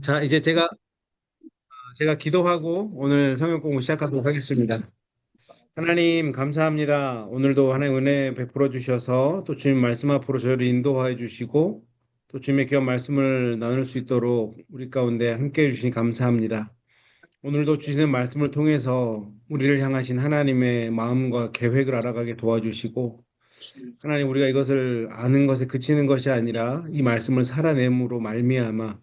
자, 이제 제가 기도하고 오늘 성경 공부 시작하도록 하겠습니다. 하나님, 감사합니다. 오늘도 하나님 은혜 베풀어 주셔서 또 주님 말씀 앞으로 저희를 인도하여 주시고 또 주님의 귀한 말씀을 나눌 수 있도록 우리 가운데 함께 해 주시니 감사합니다. 오늘도 주시는 말씀을 통해서 우리를 향하신 하나님의 마음과 계획을 알아가게 도와주시고 하나님, 우리가 이것을 아는 것에 그치는 것이 아니라 이 말씀을 살아냄으로 말미암아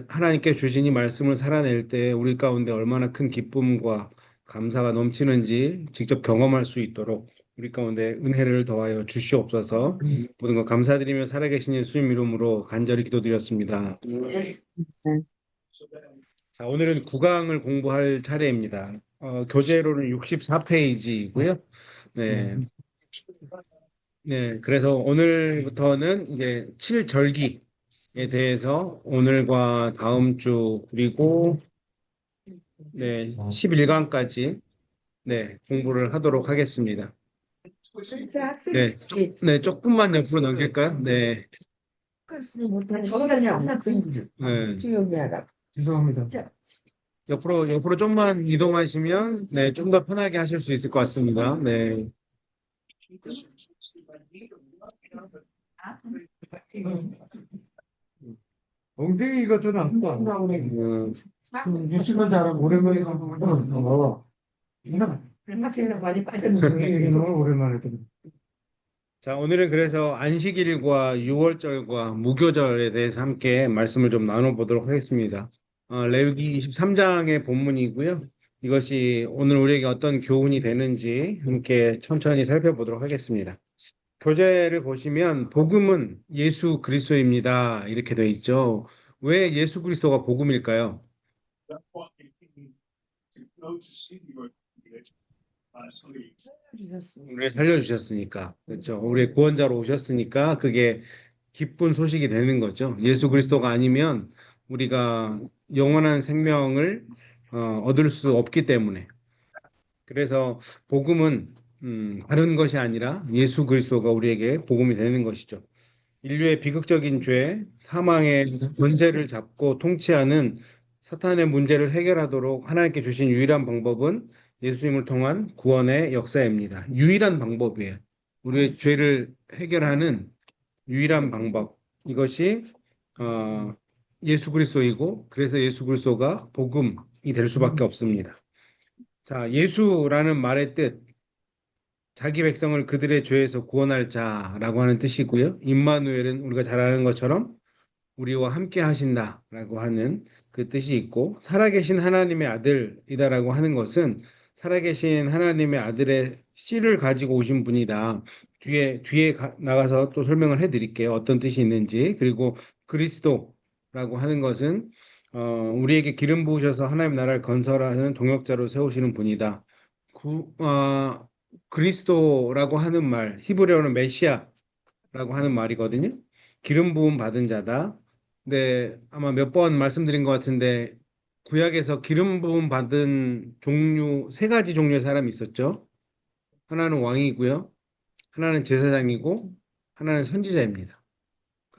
하나님께 주신 이 말씀을 살아낼 때 우리 가운데 얼마나 큰 기쁨과 감사가 넘치는지 직접 경험할 수 있도록 우리 가운데 은혜를 더하여 주시옵소서. 모든 것 감사드리며 살아계신 예수님 이름으로 간절히 기도드렸습니다. 네. 자, 오늘은 구강을 공부할 차례입니다. 교재로는 64페이지이고요. 네, 네, 그래서 오늘부터는 이제 칠절기에 대해서 오늘과 다음 주 그리고 네, 11강까지 네, 공부를 하도록 하겠습니다. 그때 학생이 네, 네, 조금만 옆으로 넘길까요? 네, 저보다 잘 네, 조용히 하라. 죄송합니다. 자, 옆으로 좀만 이동하시면 네, 좀 더 편하게 하실 수 있을 것 같습니다. 네, 엉덩이 이것저것 안 나오네. 유치원 잘하고 오랜만에 가보면 얼마나 많이 엉덩이 얘기 빠졌는데. 너무 오랜만에 들어. 자, 오늘은 그래서 안식일과 유월절과 무교절에 대해서 함께 말씀을 좀 나눠보도록 하겠습니다. 레위기 23장의 본문이고요. 이것이 오늘 우리에게 어떤 교훈이 되는지 함께 천천히 살펴보도록 하겠습니다. 교재를 보시면 복음은 예수 그리스도입니다. 이렇게 되어 있죠. 왜 예수 그리스도가 복음일까요? 우리를 살려주셨으니까. 그렇죠. 우리의 구원자로 오셨으니까 그게 기쁜 소식이 되는 거죠. 예수 그리스도가 아니면 우리가 영원한 생명을 얻을 수 없기 때문에. 그래서 복음은 다른 것이 아니라 예수 그리스도가 우리에게 복음이 되는 것이죠. 인류의 비극적인 죄, 사망의 권세를 잡고 통치하는 사탄의 문제를 해결하도록 하나님께 주신 유일한 방법은 예수님을 통한 구원의 역사입니다. 유일한 방법이에요. 우리의 죄를 해결하는 유일한 방법. 이것이 어, 예수 그리스도이고 그래서 예수 그리스도가 복음이 될 수밖에 없습니다. 자, 예수라는 말의 뜻, 자기 백성을 그들의 죄에서 구원할 자라고 하는 뜻이고요. 임마누엘은 우리가 잘 아는 것처럼 우리와 함께 하신다라고 하는 그 뜻이 있고 살아계신 하나님의 아들이다라고 하는 것은 살아계신 하나님의 아들의 씨를 가지고 오신 분이다. 나가서 또 설명을 해드릴게요. 어떤 뜻이 있는지. 그리고 그리스도라고 하는 것은 우리에게 기름 부으셔서 하나님 나라를 건설하는 동역자로 세우시는 분이다. 그리스도라고 하는 말, 히브리어는 메시아라고 하는 말이거든요. 기름 부음 받은 자다. 네, 아마 몇 번 말씀드린 것 같은데 구약에서 기름 부음 받은 종류 세 가지 종류의 사람이 있었죠. 하나는 왕이고요, 하나는 제사장이고, 하나는 선지자입니다.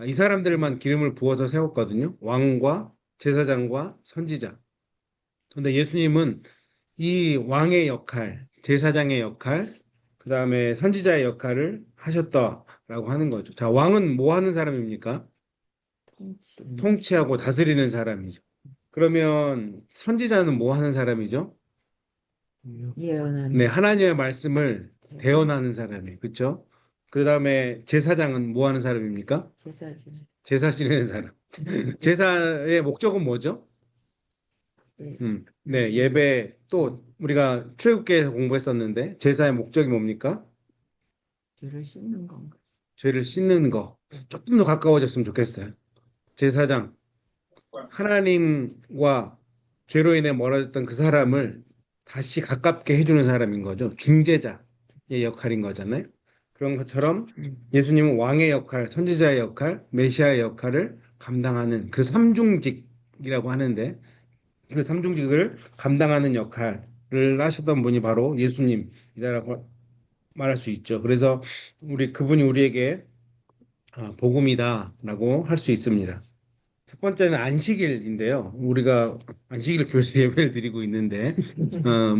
이 사람들만 기름을 부어서 세웠거든요. 왕과 제사장과 선지자. 근데 예수님은 이 왕의 역할, 제사장의 역할, 그 다음에 선지자의 역할을 하셨다라고 하는 거죠. 자, 왕은 뭐 하는 사람입니까? 통치하고 다스리는 사람이죠. 그러면 선지자는 뭐 하는 사람이죠? 예언하는 네, 하나님의 말씀을 대언하는 사람이에요. 그렇죠? 그 다음에 제사장은 뭐 하는 사람입니까? 제사지. 제사 지내는 사람. 제사의 목적은 뭐죠? 네, 예배 또 우리가 출애굽기에서 공부했었는데 제사의 목적이 뭡니까? 죄를 씻는 건가? 죄를 씻는 거. 조금 더 가까워졌으면 좋겠어요. 제사장, 하나님과 죄로 인해 멀어졌던 그 사람을 다시 가깝게 해주는 사람인 거죠. 중재자의 역할인 거잖아요. 그런 것처럼 예수님은 왕의 역할, 선지자의 역할, 메시아의 역할을 감당하는 그 삼중직이라고 하는데 그 삼중직을 감당하는 역할을 하셨던 분이 바로 예수님이다라고 말할 수 있죠. 그래서 그분이 우리에게 복음이다라고 할 수 있습니다. 첫 번째는 안식일인데요. 우리가 안식일 교회에서 예배를 드리고 있는데,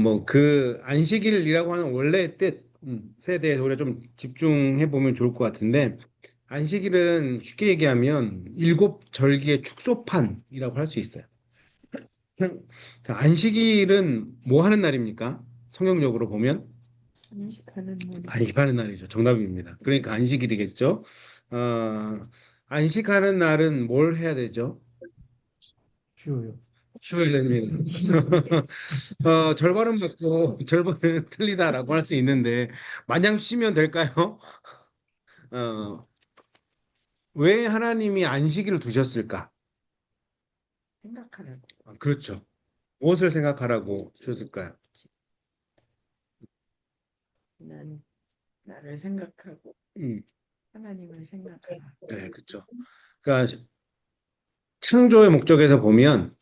뭐 그 안식일이라고 하는 원래의 뜻에 대해서 우리가 좀 집중해 보면 좋을 것 같은데, 안식일은 쉽게 얘기하면 일곱 절기의 축소판이라고 할 수 있어요. 자, 안식일은 뭐 하는 날입니까? 성경적으로 보면 한식하는 날. 안식하는 날이죠. 정답입니다. 그러니까 안식일이겠죠. 어, 안식하는 날은 뭘 해야 되죠? 쉬워요. 쉬어야 됩니다. 절반은 맞고 절반은 틀리다라고 할 수 있는데 마냥 쉬면 될까요? 어, 왜 하나님이 안식일을 두셨을까? 생각하라고. 그렇죠. 무엇을 생각하라고 주셨을까요? 난 나를 생각하고 음, 하나님을 생각하라. 네, 그렇죠. 그러니까 창조의 목적에서 보면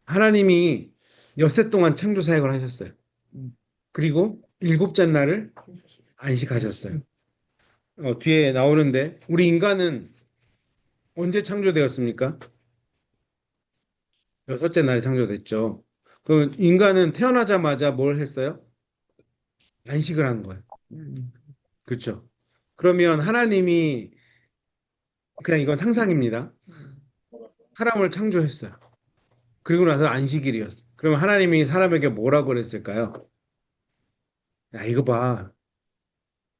하나님이 엿새 동안 창조 사역을 하셨어요. 그리고 일곱째 날을 안식하셨어요. 뒤에 나오는데 우리 인간은 언제 창조되었습니까? 여섯째 날에 창조됐죠. 그럼 인간은 태어나자마자 뭘 했어요? 안식을 한 거예요. 음. 그렇죠. 그러면 하나님이 그냥 이건 상상입니다. 음. 사람을 창조했어요. 그리고 나서 안식일이었어요. 그러면 하나님이 사람에게 뭐라고 그랬을까요? 야, 이거 봐.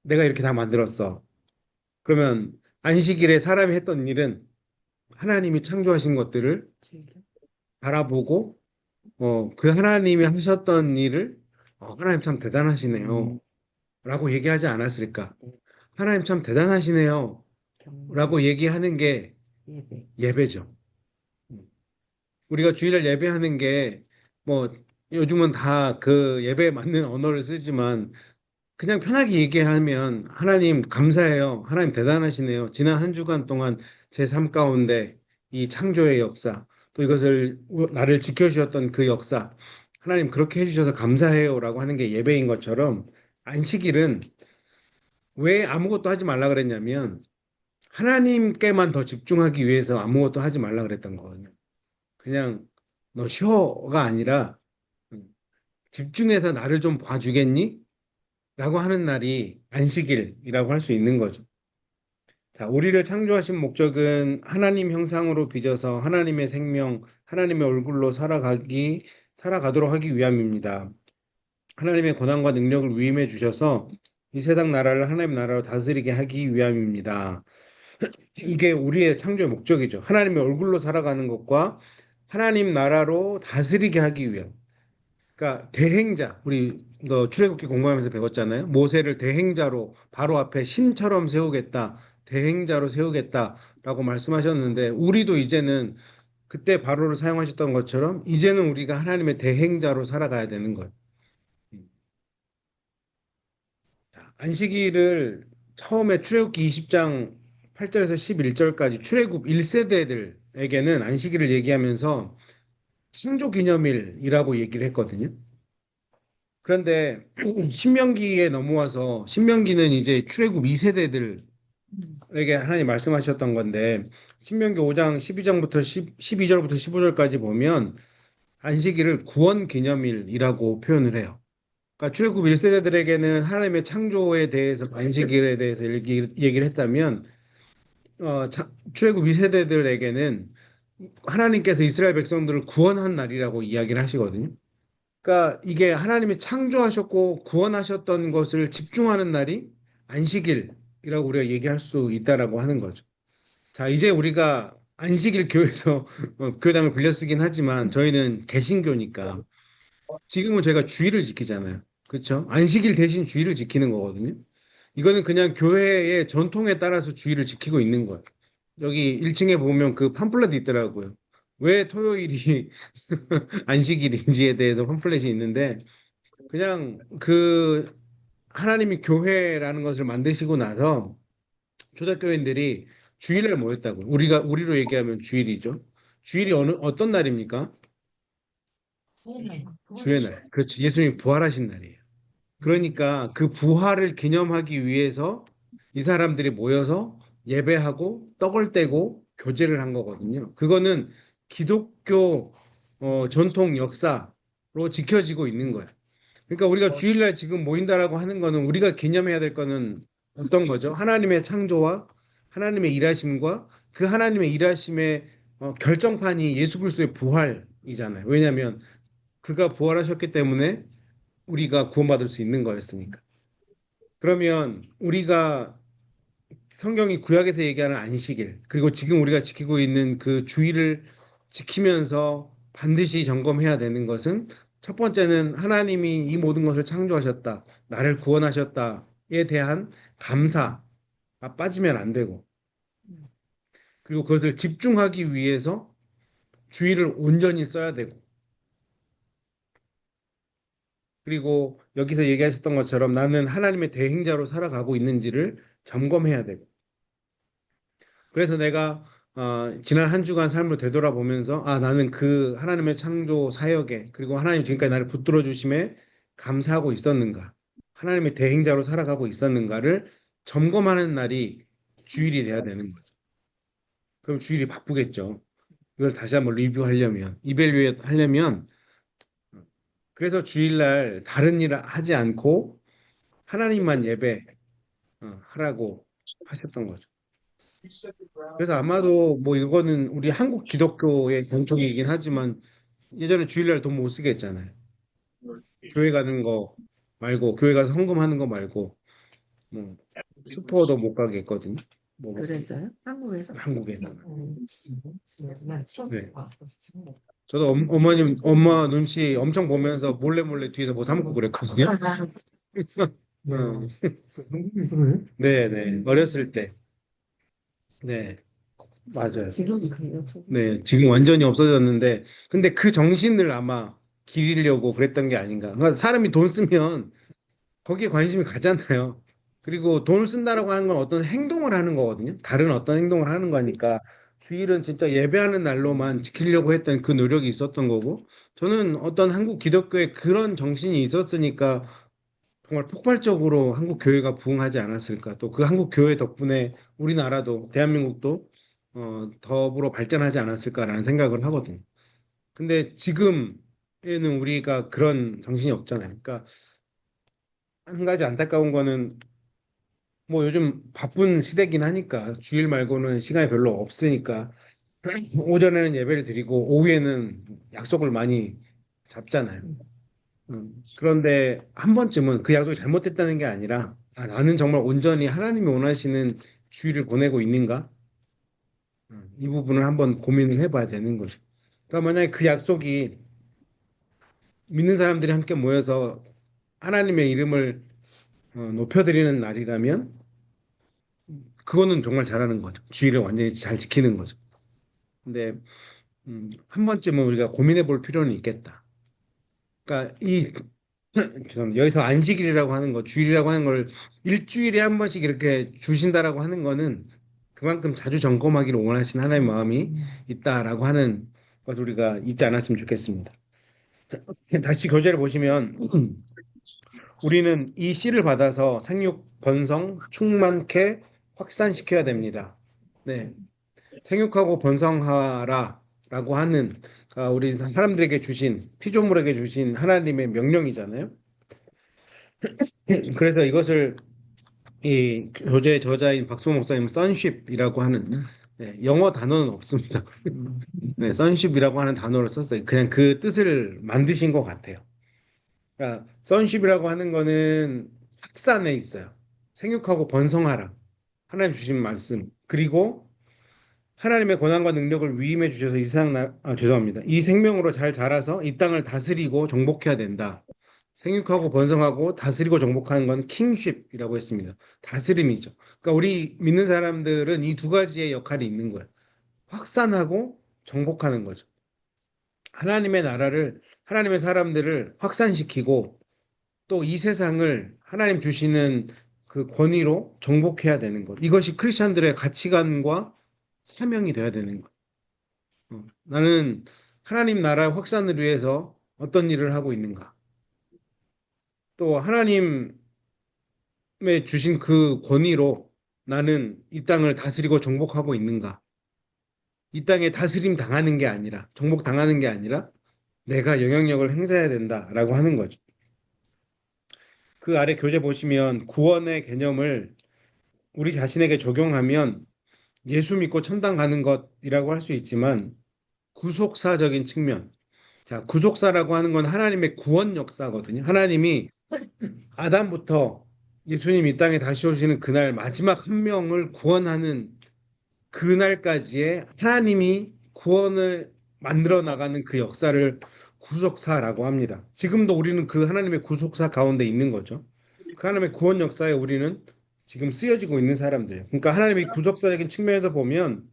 내가 이렇게 다 만들었어. 그러면 안식일에 사람이 했던 일은 하나님이 창조하신 것들을 즐겨. 바라보고 그 하나님이 하셨던 일을 하나님 참 대단하시네요. 라고 얘기하지 않았을까? 하나님 참 대단하시네요. 경배, 라고 얘기하는 게 예배. 예배죠. 우리가 주일날 예배하는 게 뭐 요즘은 다 그 예배에 맞는 언어를 쓰지만 그냥 편하게 얘기하면 하나님 감사해요. 하나님 대단하시네요. 지난 한 주간 동안 제 삶 가운데 이 창조의 역사, 또 이것을 나를 지켜주셨던 그 역사, 하나님 그렇게 해주셔서 감사해요라고 하는 게 예배인 것처럼 안식일은 왜 아무것도 하지 말라 그랬냐면 하나님께만 더 집중하기 위해서 아무것도 하지 말라 그랬던 거거든요. 그냥 너 쉬어가 아니라 집중해서 나를 좀 봐주겠니? 라고 하는 날이 안식일이라고 할 수 있는 거죠. 자, 우리를 창조하신 목적은 하나님 형상으로 빚어서 하나님의 생명, 하나님의 얼굴로 살아가도록 하기 위함입니다. 하나님의 권한과 능력을 위임해 주셔서 이 세상 나라를 하나님 나라로 다스리게 하기 위함입니다. 이게 우리의 창조의 목적이죠. 하나님의 얼굴로 살아가는 것과 하나님 나라로 다스리게 하기 위한. 그러니까 대행자, 우리 출애굽기 공부하면서 배웠잖아요. 모세를 대행자로 바로 앞에 신처럼 세우겠다, 대행자로 세우겠다라고 말씀하셨는데 우리도 이제는 그때 바로를 사용하셨던 것처럼 이제는 우리가 하나님의 대행자로 살아가야 되는 거예요. 자, 안식일을 처음에 출애굽기 20장 8절에서 11절까지 출애굽 1세대들에게는 안식일을 얘기하면서 신조기념일이라고 얘기를 했거든요. 그런데 신명기에 넘어와서 신명기는 이제 출애굽 2세대들에게 하나님 말씀하셨던 건데 신명기 5장 12장부터 12절부터 15절까지 보면 안식일을 구원 기념일이라고 표현을 해요. 그러니까 출애굽 1세대들에게는 하나님의 창조에 대해서 안식일에 대해서 얘기를 했다면 출애굽 2세대들에게는 하나님께서 이스라엘 백성들을 구원한 날이라고 이야기를 하시거든요. 그러니까 이게 하나님이 창조하셨고 구원하셨던 것을 집중하는 날이 안식일이라고 우리가 얘기할 수 있다라고 하는 거죠. 자, 이제 우리가 안식일 교회에서 교회당을 빌려 쓰긴 하지만 저희는 개신교니까 지금은 저희가 주일을 지키잖아요. 그렇죠? 안식일 대신 주일을 지키는 거거든요. 이거는 그냥 교회의 전통에 따라서 주일을 지키고 있는 거예요. 여기 1층에 보면 그 팜플렛이 있더라고요. 왜 토요일이 안식일인지에 대해서 팜플렛이 있는데 그냥 그 하나님이 교회라는 것을 만드시고 나서 초대교인들이 주일날 모였다고. 우리로 얘기하면 주일이죠. 주일이 어떤 날입니까? 주의 날. 그렇죠. 예수님이 부활하신 날이에요. 그러니까 그 부활을 기념하기 위해서 이 사람들이 모여서 예배하고 떡을 떼고 교제를 한 거거든요. 그거는 기독교 전통 역사로 지켜지고 있는 거예요. 그러니까 우리가 주일날 지금 모인다라고 하는 거는 우리가 기념해야 될 거는 어떤 거죠? 하나님의 창조와 하나님의 일하심과 그 하나님의 일하심의 결정판이 예수 그리스도의 부활이잖아요. 왜냐하면 그가 부활하셨기 때문에 우리가 구원받을 수 있는 거였으니까. 그러면 우리가 성경이 구약에서 얘기하는 안식일, 그리고 지금 우리가 지키고 있는 그 주일을 지키면서 반드시 점검해야 되는 것은 첫 번째는 하나님이 이 모든 것을 창조하셨다, 나를 구원하셨다에 대한 감사가 빠지면 안 되고, 그리고 그것을 집중하기 위해서 주일을 온전히 써야 되고, 그리고 여기서 얘기하셨던 것처럼 나는 하나님의 대행자로 살아가고 있는지를 점검해야 되고, 그래서 내가 지난 한 주간 삶을 되돌아보면서 나는 그 하나님의 창조 사역에 그리고 하나님 지금까지 나를 붙들어 주심에 감사하고 있었는가? 하나님의 대행자로 살아가고 있었는가를 점검하는 날이 주일이 돼야 되는 거죠. 그럼 주일이 바쁘겠죠. 이걸 다시 한번 리뷰하려면, 이벨리에이트 하려면 그래서 주일날 다른 일 하지 않고 하나님만 예배 하라고 하셨던 거죠. 그래서 아마도 뭐 이거는 우리 한국 기독교의 전통이긴 하지만 예전에 주일날 돈 못 쓰게 했잖아요. 교회 가는 거 말고 교회 가서 헌금하는 거 말고 뭐 슈퍼도 못 가게 했거든요. 뭐 그랬어요? 한국에서? 한국에는. 난 네. 아, 저도 어머님 엄마 눈치 엄청 보면서 몰래 몰래 뒤에서 뭐 사 먹고 그랬거든요. 어, 한국에 그래? 네, 네. 어렸을 때. 네. 맞아요. 지금이 그래요. 네, 지금 완전히 없어졌는데, 근데 그 정신을 아마 기리려고 그랬던 게 아닌가. 그러니까 사람이 돈 쓰면 거기에 관심이 가잖아요. 그리고 돈을 쓴다라고 하는 건 어떤 행동을 하는 거거든요. 다른 어떤 행동을 하는 거니까. 주일은 진짜 예배하는 날로만 지키려고 했던 그 노력이 있었던 거고, 저는 어떤 한국 기독교에 그런 정신이 있었으니까 정말 폭발적으로 한국 교회가 부흥하지 않았을까. 또 그 한국 교회 덕분에 우리나라도 대한민국도 더불어 발전하지 않았을까라는 생각을 하거든요. 근데 지금에는 우리가 그런 정신이 없잖아요. 그러니까 한 가지 안타까운 거는 뭐 요즘 바쁜 시대긴 하니까 주일 말고는 시간이 별로 없으니까 오전에는 예배를 드리고 오후에는 약속을 많이 잡잖아요. 그런데 한 번쯤은 그 약속이 잘못됐다는 게 아니라 나는 정말 온전히 하나님이 원하시는 주일을 보내고 있는가? 이 부분을 한번 고민을 해봐야 되는 거죠. 그러니까 만약에 그 약속이 믿는 사람들이 함께 모여서 하나님의 이름을 높여드리는 날이라면 그거는 정말 잘하는 거죠. 주일을 완전히 잘 지키는 거죠. 근데 한 번쯤은 우리가 고민해 볼 필요는 있겠다. 그러니까 이 죄송합니다. 여기서 안식일이라고 하는 거, 주일이라고 하는 걸 일주일에 한 번씩 이렇게 주신다라고 하는 거는 그만큼 자주 점검하기를 원하시는 하나님의 마음이 있다라고 하는 것을 우리가 잊지 않았으면 좋겠습니다. 다시 교재를 보시면 우리는 이 씨를 받아서 생육, 번성, 충만케 확산시켜야 됩니다. 네, 생육하고 번성하라라고 하는 우리 사람들에게 주신 피조물에게 주신 하나님의 명령이잖아요. 그래서 이것을 이 교재 저자인 박수 목사님 sonship이라고 하는 영어 단어는 없습니다. 네, sonship이라고 하는 단어를 썼어요. 그냥 그 뜻을 만드신 것 같아요. 그러니까 sonship이라고 하는 거는 확산에 있어요. 생육하고 번성하라. 하나님 주신 말씀. 그리고 하나님의 권한과 능력을 위임해 주셔서 이 세상 죄송합니다. 이 생명으로 잘 자라서 이 땅을 다스리고 정복해야 된다. 생육하고 번성하고 다스리고 정복하는 건 킹쉽이라고 했습니다. 다스림이죠. 그러니까 우리 믿는 사람들은 이 두 가지의 역할이 있는 거예요. 확산하고 정복하는 거죠. 하나님의 나라를, 하나님의 사람들을 확산시키고 또 이 세상을 하나님 주시는 그 권위로 정복해야 되는 것. 이것이 크리스천들의 가치관과 사명이 되어야 되는 것. 나는 하나님 나라 확산을 위해서 어떤 일을 하고 있는가? 또 하나님의 주신 그 권위로 나는 이 땅을 다스리고 정복하고 있는가? 이 땅에 다스림 당하는 게 아니라, 정복 당하는 게 아니라 내가 영향력을 행사해야 된다라고 하는 거죠. 그 아래 교재 보시면 구원의 개념을 우리 자신에게 적용하면 예수 믿고 천당 가는 것이라고 할 수 있지만 구속사적인 측면. 자, 구속사라고 하는 건 하나님의 구원 역사거든요. 하나님이 아담부터 예수님 이 땅에 다시 오시는 그날 마지막 한 명을 구원하는 그날까지의 하나님이 구원을 만들어 나가는 그 역사를 구속사라고 합니다. 지금도 우리는 그 하나님의 구속사 가운데 있는 거죠. 그 하나님의 구원 역사에 우리는 지금 쓰여지고 있는 사람들. 그러니까 하나님의 구속사적인 측면에서 보면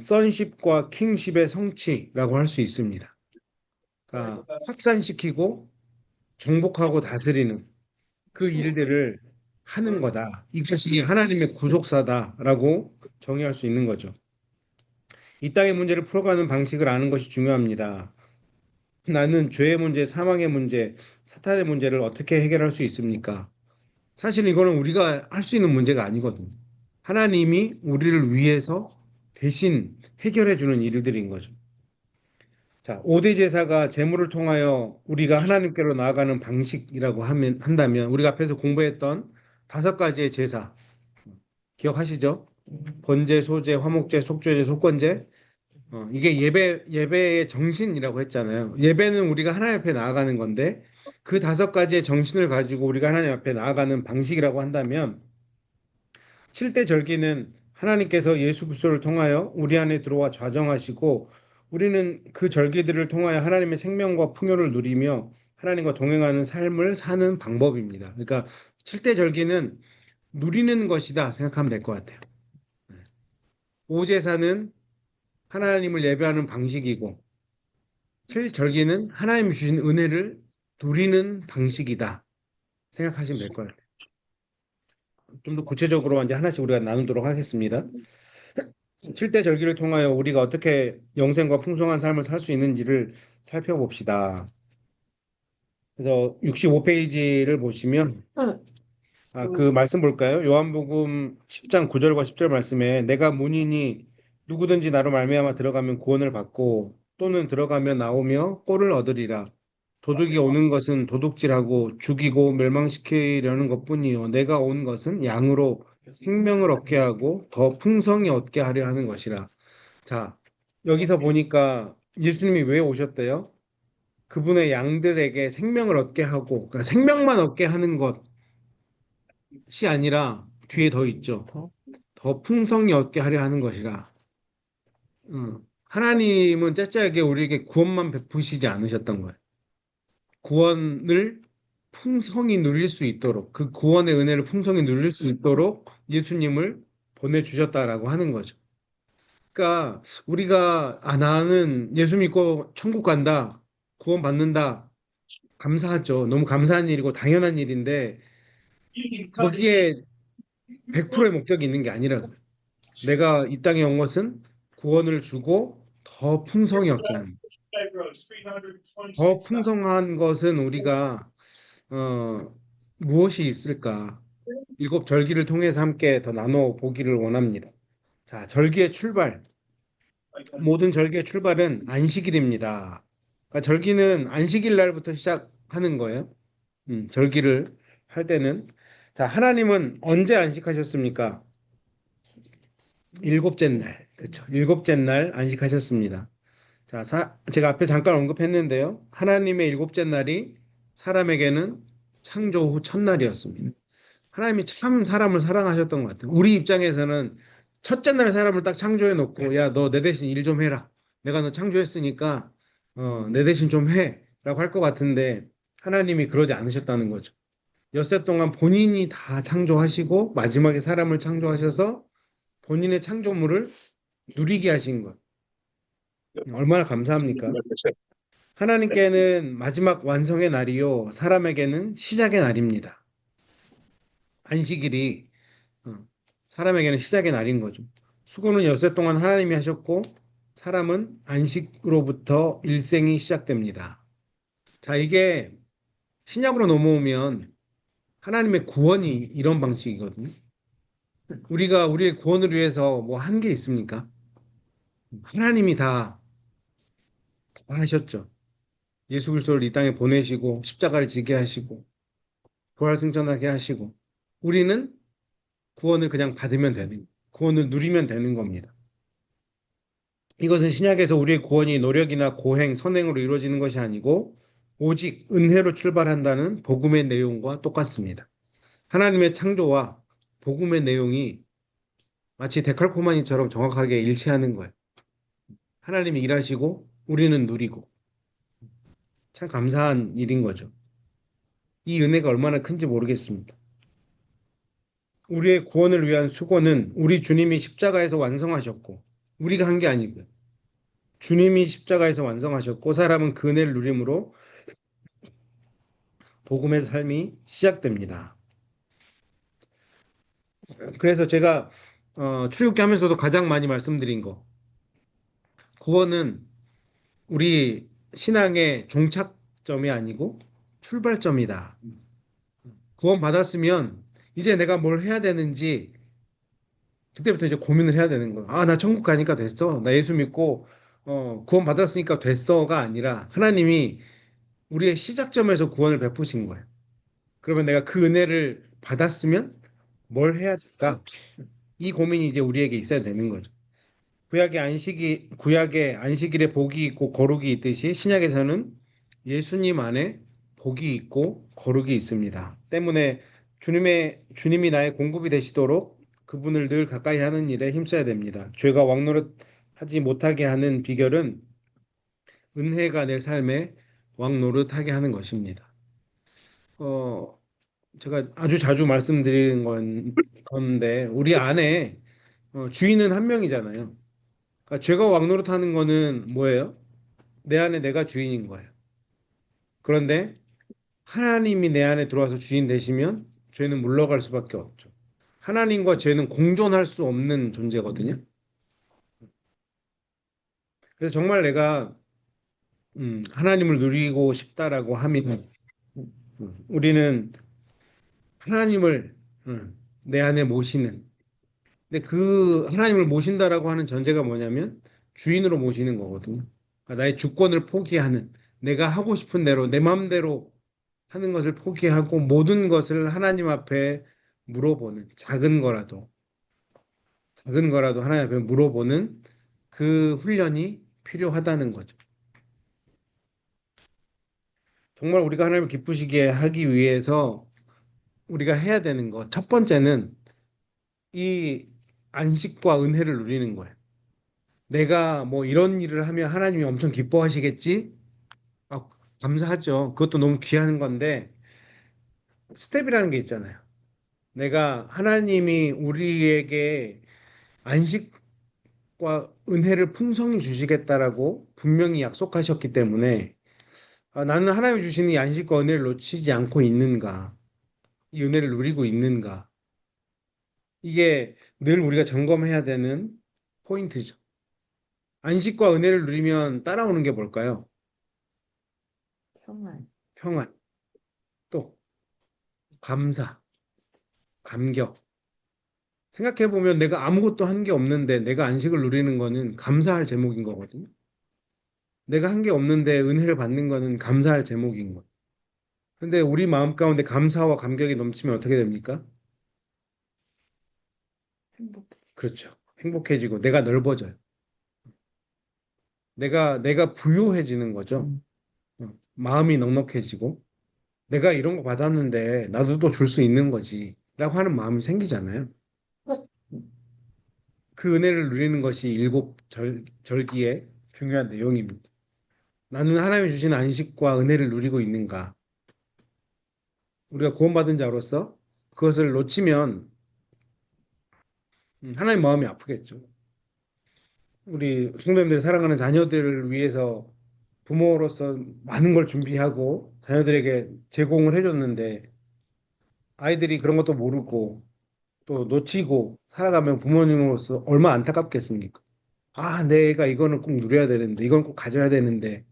선십과 킹십의 성취라고 할 수 있습니다. 그러니까 확산시키고 정복하고 다스리는 그 일들을 하는 거다. 이것이 하나님의 구속사다라고 정의할 수 있는 거죠. 이 땅의 문제를 풀어가는 방식을 아는 것이 중요합니다. 나는 죄의 문제, 사망의 문제, 사탄의 문제를 어떻게 해결할 수 있습니까? 사실 이거는 우리가 할 수 있는 문제가 아니거든요. 하나님이 우리를 위해서 대신 해결해 주는 일들인 거죠. 자, 5대 제사가 제물을 통하여 우리가 하나님께로 나아가는 방식이라고 한다면 우리가 앞에서 공부했던 5가지의 제사 기억하시죠? 번제, 소제, 화목제, 속죄제, 속건제. 이게 예배의 정신이라고 했잖아요. 예배는 우리가 하나님 앞에 나아가는 건데 그 5가지의 정신을 가지고 우리가 하나님 앞에 나아가는 방식이라고 한다면 7대 절기는 하나님께서 예수 그리스도를 통하여 우리 안에 들어와 좌정하시고 우리는 그 절기들을 통하여 하나님의 생명과 풍요를 누리며 하나님과 동행하는 삶을 사는 방법입니다. 그러니까 7대 절기는 누리는 것이다 생각하면 될 것 같아요. 오제사는 하나님을 예배하는 방식이고 7절기는 하나님이 주신 은혜를 누리는 방식이다 생각하시면 될 것 같아요. 좀 더 구체적으로 이제 하나씩 우리가 나누도록 하겠습니다. 7대 절기를 통하여 우리가 어떻게 영생과 풍성한 삶을 살 수 있는지를 살펴봅시다. 그래서 65페이지를 보시면 그 말씀 볼까요? 요한복음 10장 9절과 10절 말씀에 내가 문이니 누구든지 나로 말미암아 들어가면 구원을 받고 또는 들어가면 나오며 꼴을 얻으리라. 도둑이 오는 것은 도둑질하고 죽이고 멸망시키려는 것뿐이요 내가 온 것은 양으로 생명을 얻게 하고 더 풍성히 얻게 하려 하는 것이라. 자, 여기서 보니까 예수님이 왜 오셨대요? 그분의 양들에게 생명을 얻게 하고, 그러니까 생명만 얻게 하는 것이 아니라 뒤에 더 있죠. 더 풍성히 얻게 하려 하는 것이라. 하나님은 짜짜하게 우리에게 구원만 베푸시지 않으셨던 거예요. 구원을 풍성히 누릴 수 있도록, 그 구원의 은혜를 풍성히 누릴 수 있도록 예수님을 보내주셨다라고 하는 거죠. 그러니까 우리가 나는 예수 믿고 천국 간다, 구원 받는다, 감사하죠. 너무 감사한 일이고 당연한 일인데 거기에 100%의 목적이 있는 게 아니라고요. 내가 이 땅에 온 것은 구원을 주고 더 풍성히 얻게 하는. 더 풍성한 것은 우리가 무엇이 있을까? 7절기를 통해서 함께 더 나눠 보기를 원합니다. 자, 절기의 출발. 모든 절기의 출발은 안식일입니다. 그러니까 절기는 안식일 날부터 시작하는 거예요. 절기를 할 때는. 자, 하나님은 언제 안식하셨습니까? 일곱째 날. 그렇죠. 일곱째 날 안식하셨습니다. 자, 제가 앞에 잠깐 언급했는데요. 하나님의 일곱째 날이 사람에게는 창조 후 첫날이었습니다. 하나님이 참 사람을 사랑하셨던 것 같아요. 우리 입장에서는 첫째 날 사람을 딱 창조해 놓고, 야, 너 내 대신 일 좀 해라. 내가 너 창조했으니까, 내 대신 좀 해. 라고 할 것 같은데, 하나님이 그러지 않으셨다는 거죠. 엿새 동안 본인이 다 창조하시고, 마지막에 사람을 창조하셔서 본인의 창조물을 누리게 하신 것. 얼마나 감사합니까? 하나님께는 마지막 완성의 날이요, 사람에게는 시작의 날입니다. 안식일이 어, 사람에게는 시작의 날인 거죠. 수고는 엿새 동안 하나님이 하셨고 사람은 안식으로부터 일생이 시작됩니다. 자, 이게 신약으로 넘어오면 하나님의 구원이 이런 방식이거든요. 우리가 우리의 구원을 위해서 뭐 한 게 있습니까? 하나님이 다 하셨죠. 예수 그리스도를 이 땅에 보내시고 십자가를 지게 하시고 부활승천하게 하시고 우리는 구원을 그냥 받으면 되는, 구원을 누리면 되는 겁니다. 이것은 신약에서 우리의 구원이 노력이나 고행, 선행으로 이루어지는 것이 아니고 오직 은혜로 출발한다는 복음의 내용과 똑같습니다. 하나님의 창조와 복음의 내용이 마치 데칼코마니처럼 정확하게 일치하는 거예요. 하나님이 일하시고 우리는 누리고 참 감사한 일인 거죠. 이 은혜가 얼마나 큰지 모르겠습니다. 우리의 구원을 위한 수고는 우리 주님이 십자가에서 완성하셨고 우리가 한 게 아니고요. 주님이 십자가에서 완성하셨고 사람은 그 은혜를 누림으로 복음의 삶이 시작됩니다. 그래서 제가 출애굽기 하면서도 가장 많이 말씀드린 거 구원은 우리 신앙의 종착점이 아니고 출발점이다. 구원 받았으면 이제 내가 뭘 해야 되는지 그때부터 이제 고민을 해야 되는 거예요. 아, 나 천국 가니까 됐어. 나 예수 믿고 구원 받았으니까 됐어가 아니라 하나님이 우리의 시작점에서 구원을 베푸신 거예요. 그러면 내가 그 은혜를 받았으면 뭘 해야 될까? 이 고민이 이제 우리에게 있어야 되는 거죠. 구약의 안식일에 복이 있고 거룩이 있듯이 신약에서는 예수님 안에 복이 있고 거룩이 있습니다. 때문에 주님이 나의 공급이 되시도록 그분을 늘 가까이 하는 일에 힘써야 됩니다. 죄가 왕노릇하지 못하게 하는 비결은 은혜가 내 삶에 왕노릇하게 하는 것입니다. 어, 제가 아주 자주 말씀드리는 건데 우리 안에 주인은 한 명이잖아요. 그러니까 죄가 왕노릇하는 거는 뭐예요? 내 안에 내가 주인인 거예요. 그런데 하나님이 내 안에 들어와서 주인 되시면 죄는 물러갈 수밖에 없죠. 하나님과 죄는 공존할 수 없는 존재거든요. 그래서 정말 내가 하나님을 누리고 싶다라고 하면 우리는 하나님을 내 안에 모시는. 근데 그 하나님을 모신다라고 하는 전제가 뭐냐면 주인으로 모시는 거거든요. 그러니까 나의 주권을 포기하는 내가 하고 싶은 대로 내 마음대로 하는 것을 포기하고 모든 것을 하나님 앞에 물어보는 작은 거라도 하나님 앞에 물어보는 그 훈련이 필요하다는 거죠. 정말 우리가 하나님을 기쁘시게 하기 위해서 우리가 해야 되는 것 첫 번째는 이 안식과 은혜를 누리는 거예요. 내가 뭐 이런 일을 하면 하나님이 엄청 기뻐하시겠지? 아, 감사하죠. 그것도 너무 귀한 건데 스텝이라는 게 있잖아요. 내가 하나님이 우리에게 안식과 은혜를 풍성히 주시겠다라고 분명히 약속하셨기 때문에 나는 하나님이 주시는 이 안식과 은혜를 놓치지 않고 있는가? 이 은혜를 누리고 있는가? 이게 늘 우리가 점검해야 되는 포인트죠. 안식과 은혜를 누리면 따라오는 게 뭘까요? 평안. 평안, 또 감사, 감격. 생각해보면 내가 아무것도 한 게 없는데 내가 안식을 누리는 거는 감사할 제목인 거거든요. 내가 한 게 없는데 은혜를 받는 거는 감사할 제목인 거예요. 근데 우리 마음 가운데 감사와 감격이 넘치면 어떻게 됩니까? 행복해. 그렇죠. 행복해지고 내가 넓어져요. 내가 부유해지는 거죠. 마음이 넉넉해지고 내가 이런 거 받았는데 나도 또 줄 수 있는 거지. 라고 하는 마음이 생기잖아요. 그 은혜를 누리는 것이 일곱 절기의 중요한 내용입니다. 나는 하나님이 주신 안식과 은혜를 누리고 있는가? 우리가 구원받은 자로서 그것을 놓치면 하나님 마음이 아프겠죠. 우리 성도님들이 사랑하는 자녀들을 위해서 부모로서 많은 걸 준비하고 자녀들에게 제공을 해줬는데 아이들이 그런 것도 모르고 또 놓치고 살아가면 부모님으로서 얼마나 안타깝겠습니까? 아, 내가 이거는 꼭 누려야 되는데, 이건 꼭 가져야 되는데,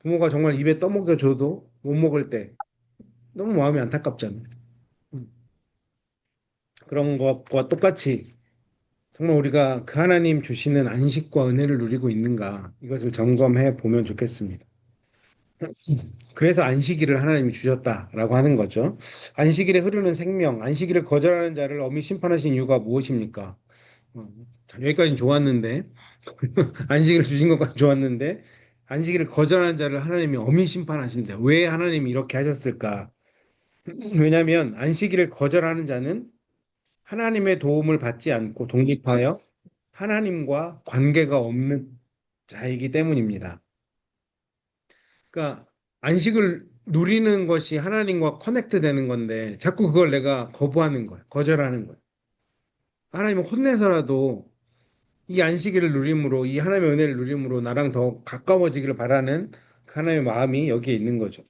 부모가 정말 입에 떠먹여줘도 못 먹을 때 너무 마음이 안타깝잖아요. 음. 그런 것과 똑같이 정말 우리가 그 하나님 주시는 안식과 은혜를 누리고 있는가 이것을 점검해 보면 좋겠습니다. 그래서 안식일을 하나님이 주셨다라고 하는 거죠. 안식일에 흐르는 생명, 안식일을 거절하는 자를 엄히 심판하신 이유가 무엇입니까? 자, 여기까지는 좋았는데 안식일을 주신 것까지 좋았는데 안식일을 거절하는 자를 하나님이 엄히 심판하신대. 왜 하나님이 이렇게 하셨을까? 왜냐하면 안식일을 거절하는 자는 하나님의 도움을 받지 않고 독립하여 하나님과 관계가 없는 자이기 때문입니다. 그러니까 안식을 누리는 것이 하나님과 커넥트 되는 건데 자꾸 그걸 내가 거부하는 거야. 거절하는 거야. 하나님은 혼내서라도 이 안식일을 누림으로 이 하나님의 은혜를 누림으로 나랑 더 가까워지기를 바라는 그 하나님의 마음이 여기에 있는 거죠.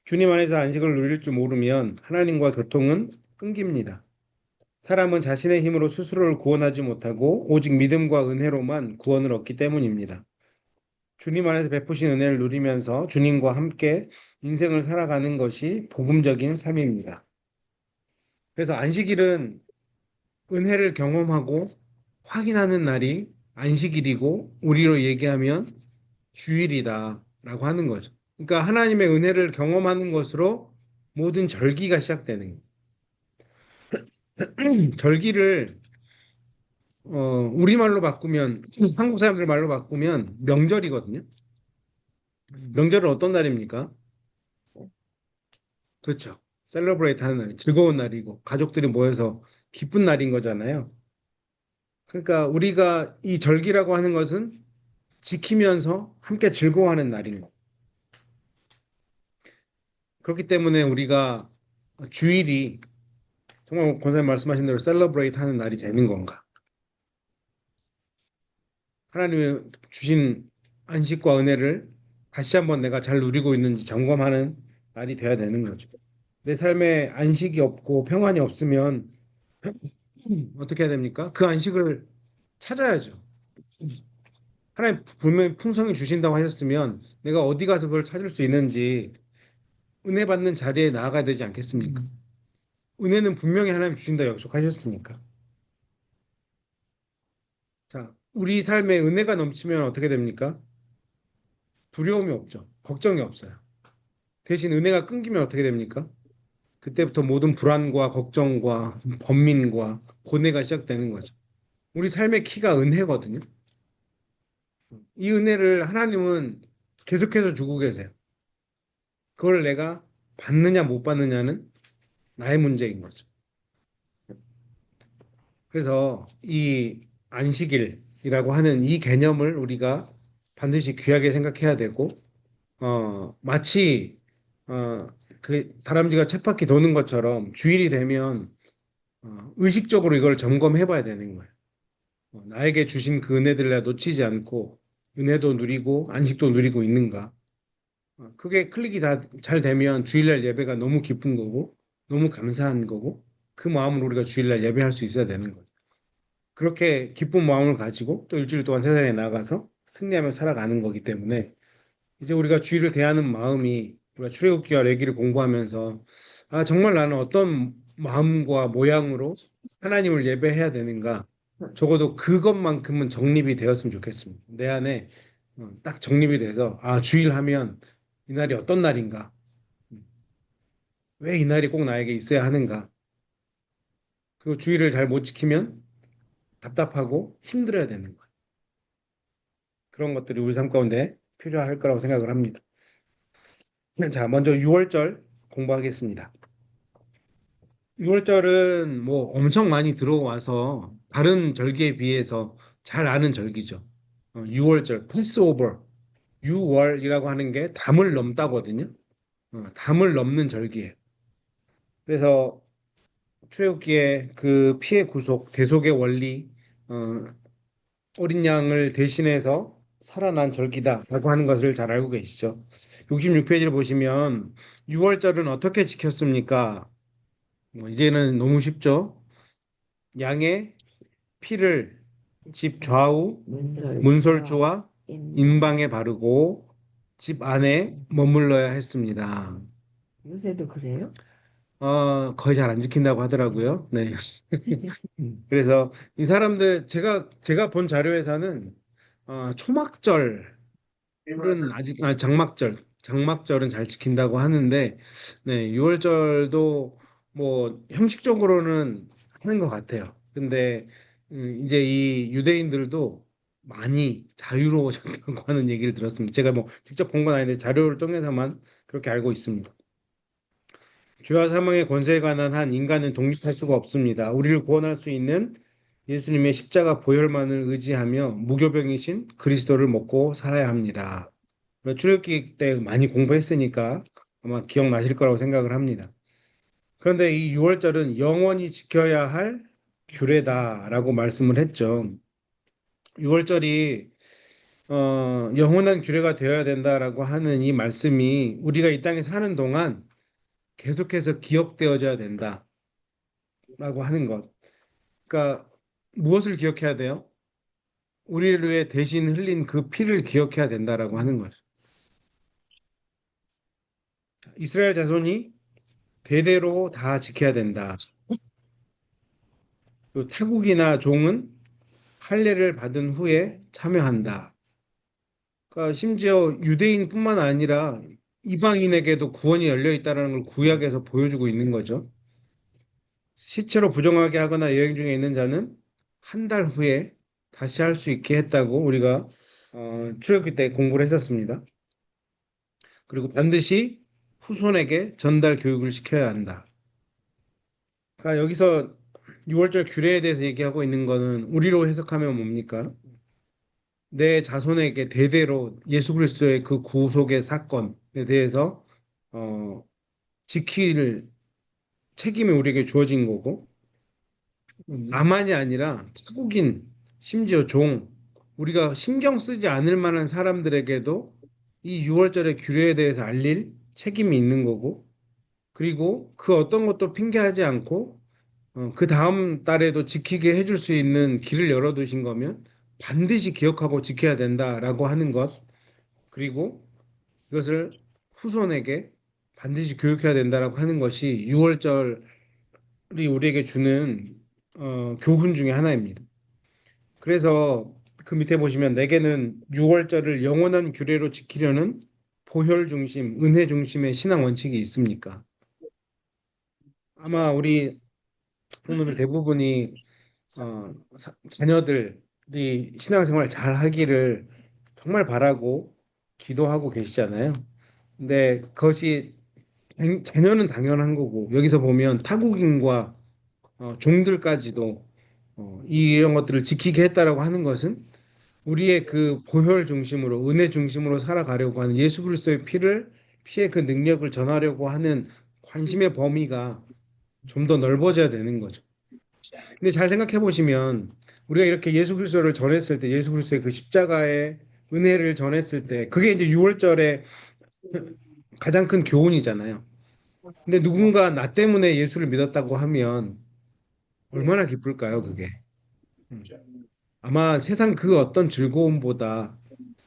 주님 안에서 안식을 누릴 줄 모르면 하나님과 교통은 끊깁니다. 사람은 자신의 힘으로 스스로를 구원하지 못하고 오직 믿음과 은혜로만 구원을 얻기 때문입니다. 주님 안에서 베푸신 은혜를 누리면서 주님과 함께 인생을 살아가는 것이 복음적인 삶입니다. 그래서 안식일은 은혜를 경험하고 확인하는 날이 안식일이고 우리로 얘기하면 주일이다라고 하는 거죠. 그러니까 하나님의 은혜를 경험하는 것으로 모든 절기가 시작되는 거예요. 절기를 우리말로 바꾸면 한국 사람들 말로 바꾸면 명절이거든요. 명절은 어떤 날입니까? 그렇죠. 셀러브레이트 하는 날, 즐거운 날이고 가족들이 모여서 기쁜 날인 거잖아요. 그러니까 우리가 이 절기라고 하는 것은 지키면서 함께 즐거워하는 날인 거. 그렇기 때문에 우리가 주일이 정말 권사님 말씀하신 대로 셀러브레이트 하는 날이 되는 건가? 하나님의 주신 안식과 은혜를 다시 한번 내가 잘 누리고 있는지 점검하는 날이 돼야 되는 거죠. 내 삶에 안식이 없고 평안이 없으면 어떻게 해야 됩니까? 그 안식을 찾아야죠. 하나님 분명히 풍성히 주신다고 하셨으면 내가 어디 가서 그걸 찾을 수 있는지 은혜 받는 자리에 나아가야 되지 않겠습니까? 은혜는 분명히 하나님 주신다 약속하셨으니까. 자, 우리 삶에 은혜가 넘치면 어떻게 됩니까? 두려움이 없죠. 걱정이 없어요. 대신 은혜가 끊기면 어떻게 됩니까? 그때부터 모든 불안과 걱정과 번민과 고뇌가 시작되는 거죠. 우리 삶의 키가 은혜거든요. 이 은혜를 하나님은 계속해서 주고 계세요. 그걸 내가 받느냐 못 받느냐는 나의 문제인 거죠. 그래서 이 안식일이라고 하는 이 개념을 우리가 반드시 귀하게 생각해야 되고, 마치 그 다람쥐가 쳇바퀴 도는 것처럼 주일이 되면 의식적으로 이걸 점검해 봐야 되는 거예요. 나에게 주신 그 은혜들을 내가 놓치지 않고 은혜도 누리고 안식도 누리고 있는가? 그게 클릭이 다 잘 되면 주일날 예배가 너무 기쁜 거고 너무 감사한 거고 그 마음으로 우리가 주일날 예배할 수 있어야 되는 거예요. 그렇게 기쁜 마음을 가지고 또 일주일 동안 세상에 나가서 승리하며 살아가는 거기 때문에 이제 우리가 주일을 대하는 마음이 우리가 출애굽기와 레위기를 공부하면서 아 정말 나는 어떤 마음과 모양으로 하나님을 예배해야 되는가 적어도 그것만큼은 정립이 되었으면 좋겠습니다. 내 안에 딱 정립이 돼서 아 주일 하면 이날이 어떤 날인가 왜 이날이 꼭 나에게 있어야 하는가 그리고 주일을 잘 못 지키면 답답하고 힘들어야 되는 거예요. 그런 것들이 우리 삶 가운데 필요할 거라고 생각을 합니다. 자, 먼저 6월절 공부하겠습니다. 6월절은 뭐 엄청 많이 들어와서 다른 절기에 비해서 잘 아는 절기죠. 6월절, 패스오버, 6월이라고 하는 게 담을 넘다거든요. 담을 넘는 절기예요. 그래서 출애굽기에 그 피해 구속, 대속의 원리, 어, 어린 양을 대신해서 살아난 절기다라고 하는 것을 잘 알고 계시죠. 66페이지를 보시면 6월절은 어떻게 지켰습니까? 이제는 너무 쉽죠. 양의 피를 집 좌우 문설주와 인방에 바르고 집 안에 머물러야 했습니다. 요새도 그래요? 거의 잘 안 지킨다고 하더라고요. 네. 그래서 이 사람들 제가 본 자료에서는 초막절은 아직 장막절은 잘 지킨다고 하는데 네, 6월절도 뭐 형식적으로는 하는 것 같아요. 근데 이제 이 유대인들도 많이 자유로워졌다고 하는 얘기를 들었습니다. 제가 뭐 직접 본 건 아닌데 자료를 통해서만 그렇게 알고 있습니다. 죄와 사망의 권세에 관한 한 인간은 독립할 수가 없습니다. 우리를 구원할 수 있는 예수님의 십자가 보혈만을 의지하며 무교병이신 그리스도를 먹고 살아야 합니다. 출애굽기 때 많이 공부했으니까 아마 기억나실 거라고 생각을 합니다. 그런데 이 6월절은 영원히 지켜야 할 규례다라고 말씀을 했죠. 6월절이 영원한 규례가 되어야 된다라고 하는 이 말씀이 우리가 이 땅에 사는 동안 계속해서 기억되어져야 된다라고 하는 것. 그러니까 무엇을 기억해야 돼요? 우리를 위해 대신 흘린 그 피를 기억해야 된다라고 하는 거죠. 이스라엘 자손이 대대로 다 지켜야 된다. 또 타국이나 종은 할례를 받은 후에 참여한다. 그러니까 심지어 유대인뿐만 아니라 이방인에게도 구원이 열려 있다는 걸 구약에서 보여주고 있는 거죠. 시체로 부정하게 하거나 여행 중에 있는 자는 한 달 후에 다시 할 수 있게 했다고 우리가 출애굽기 때 공부를 했었습니다. 그리고 반드시 후손에게 전달 교육을 시켜야 한다. 그러니까 여기서 6월절 규례에 대해서 얘기하고 있는 거는 우리로 해석하면 뭡니까? 내 자손에게 대대로 예수 그리스도의 그 구속의 사건에 대해서 어, 지킬 책임이 우리에게 주어진 거고 나만이 아니라 타국인 심지어 종 우리가 신경 쓰지 않을 만한 사람들에게도 이 6월절의 규례에 대해서 알릴 책임이 있는 거고 그리고 그 어떤 것도 핑계하지 않고 그 다음 달에도 지키게 해줄 수 있는 길을 열어두신 거면 반드시 기억하고 지켜야 된다라고 하는 것. 그리고 이것을 후손에게 반드시 교육해야 된다라고 하는 것이 6월절이 우리에게 주는 교훈 중에 하나입니다. 그래서 그 밑에 보시면 내게는 6월절을 영원한 규례로 지키려는 보혈 중심, 은혜 중심의 신앙 원칙이 있습니까? 아마 우리 성도들 대부분이 자녀들이 신앙생활 잘 하기를 정말 바라고 기도하고 계시잖아요. 근데 그것이 자녀는 당연한 거고 여기서 보면 타국인과 종들까지도 이런 것들을 지키게 했다라고 하는 것은 우리의 그 보혈 중심으로 은혜 중심으로 살아가려고 하는 예수 그리스도의 피의 그 능력을 전하려고 하는 관심의 범위가 좀 더 넓어져야 되는 거죠. 근데 잘 생각해 보시면 우리가 이렇게 예수 그리스도를 전했을 때 예수 그리스도의 그 십자가의 은혜를 전했을 때 그게 이제 6월절의 가장 큰 교훈이잖아요. 근데 누군가 나 때문에 예수를 믿었다고 하면 얼마나 기쁠까요, 그게? 음. 아마 세상 그 어떤 즐거움보다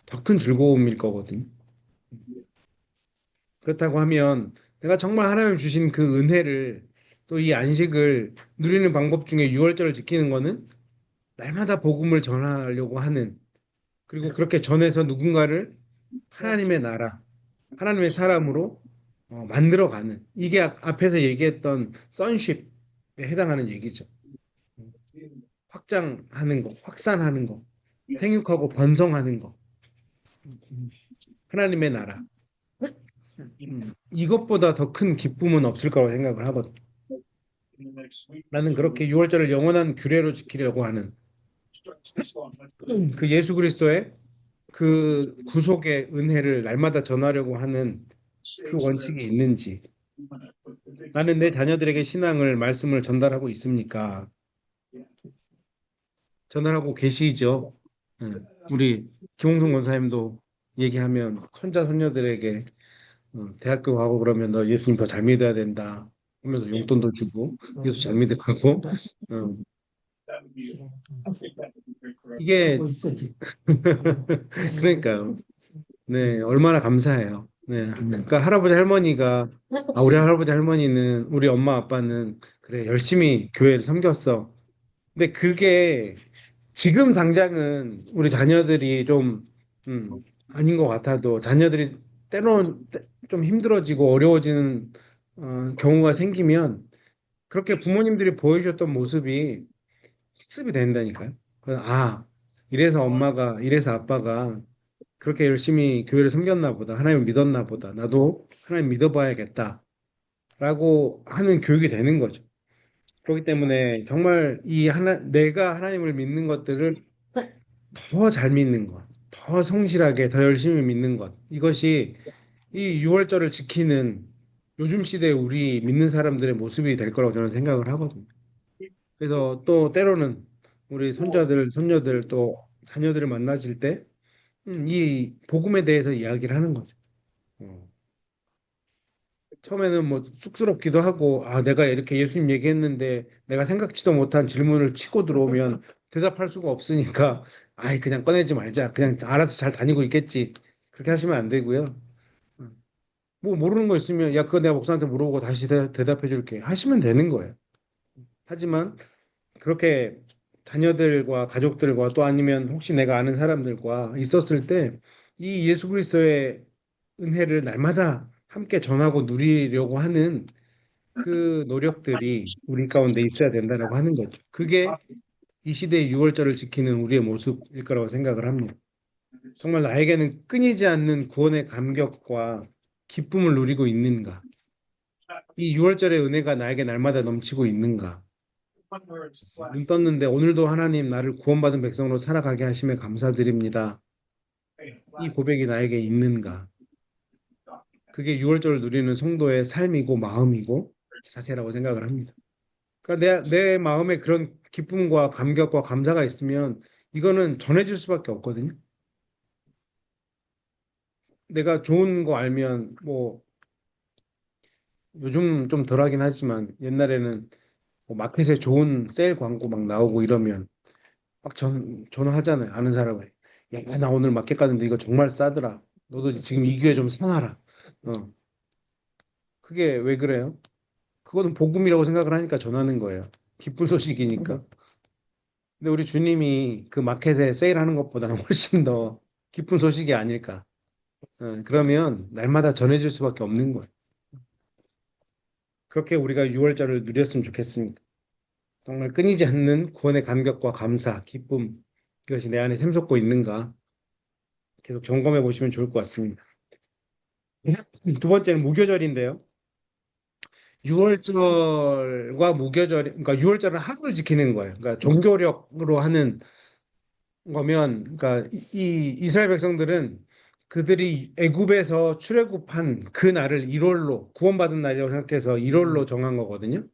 더 큰 즐거움일 거거든. 그렇다고 하면 내가 정말 하나님 주신 그 은혜를 또 이 안식을 누리는 방법 중에 6월절을 지키는 거는 날마다 복음을 전하려고 하는 그리고 그렇게 전해서 누군가를 하나님의 나라, 하나님의 사람으로 만들어가는 이게 앞에서 얘기했던 선쉽에 해당하는 얘기죠. 확장하는 거, 확산하는 거, 생육하고 번성하는 거, 하나님의 나라. 이것보다 더 큰 기쁨은 없을 거라고 생각을 하거든. 나는 그렇게 6월절을 영원한 규례로 지키려고 하는 그 예수 그리스도의 그 구속의 은혜를 날마다 전하려고 하는 그 원칙이 있는지 나는 내 자녀들에게 신앙을 말씀을 전달하고 있습니까? 전달하고 계시죠. 응. 우리 김홍성 권사님도 얘기하면 손자 손녀들에게 대학교 가고 그러면 너 예수님 더 잘 믿어야 된다 하면서 용돈도 주고 예수 잘 믿으라고 어, 이게 뭐 있었지. 그러니까요. 네, 얼마나 감사해요. 네, 그러니까 할아버지 할머니가 우리 할아버지 할머니는 우리 엄마 아빠는 그래 열심히 교회를 섬겼어. 근데 그게 지금 당장은 우리 자녀들이 좀 아닌 것 같아도 자녀들이 때로는 좀 힘들어지고 어려워지는 경우가 생기면 그렇게 부모님들이 보여주셨던 모습이 학습이 된다니까요. 이래서 엄마가 이래서 아빠가 그렇게 열심히 교회를 섬겼나 보다. 하나님을 믿었나 보다. 나도 하나님 믿어봐야겠다. 라고 하는 교육이 되는 거죠. 그렇기 때문에 정말 내가 하나님을 믿는 것들을 더 잘 믿는 것, 더 성실하게, 더 열심히 믿는 것. 이것이 이 유월절을 지키는 요즘 시대에 우리 믿는 사람들의 모습이 될 거라고 저는 생각을 하거든요. 그래서 또 때로는 우리 손자들, 손녀들 또 자녀들을 만나실 때, 이 복음에 대해서 이야기를 하는 거죠. 어. 처음에는 뭐 쑥스럽기도 하고, 내가 이렇게 예수님 얘기했는데 내가 생각지도 못한 질문을 치고 들어오면 대답할 수가 없으니까, 그냥 꺼내지 말자. 그냥 알아서 잘 다니고 있겠지. 그렇게 하시면 안 되고요. 뭐 모르는 거 있으면, 야, 그거 내가 목사한테 물어보고 다시 대답해 줄게. 하시면 되는 거예요. 하지만 그렇게 자녀들과 가족들과 또 아니면 혹시 내가 아는 사람들과 있었을 때 이 예수 그리스도의 은혜를 날마다 함께 전하고 누리려고 하는 그 노력들이 우리 가운데 있어야 된다라고 하는 거죠. 그게 이 시대의 유월절을 지키는 우리의 모습일 거라고 생각을 합니다. 정말 나에게는 끊이지 않는 구원의 감격과 기쁨을 누리고 있는가? 이 유월절의 은혜가 나에게 날마다 넘치고 있는가? 눈 떴는데 오늘도 하나님 나를 구원받은 백성으로 살아가게 하심에 감사드립니다. 이 고백이 나에게 있는가? 그게 유월절을 누리는 성도의 삶이고 마음이고 자세라고 생각을 합니다. 그러니까 내 마음에 그런 기쁨과 감격과 감사가 있으면 이거는 전해질 수밖에 없거든요. 내가 좋은 거 알면 뭐 요즘 좀 덜하긴 하지만 옛날에는 뭐 마켓에 좋은 세일 광고 막 나오고 이러면 막 전화하잖아요. 아는 사람에. 야, 나 오늘 마켓 가는데 이거 정말 싸더라. 너도 지금 이 기회에 좀 사놔라. 어. 그게 왜 그래요? 그거는 복음이라고 생각을 하니까 전하는 거예요. 기쁜 소식이니까. 근데 우리 주님이 그 마켓에 세일하는 것보다는 훨씬 더 기쁜 소식이 아닐까. 그러면 날마다 전해질 수밖에 없는 거예요. 그렇게 우리가 유월절을 누렸으면 좋겠습니다. 정말 끊이지 않는 구원의 감격과 감사, 기쁨, 이것이 내 안에 샘솟고 있는가 계속 점검해 보시면 좋을 것 같습니다. 두 번째는 무교절인데요. 유월절과 무교절, 그러니까 유월절은 하루를 지키는 거예요. 그러니까 종교력으로 하는 거면, 그러니까 이 이스라엘 백성들은 그들이 애굽에서 출애굽한 그 날을 1월로 구원받은 날이라고 생각해서 1월로 정한 거거든요.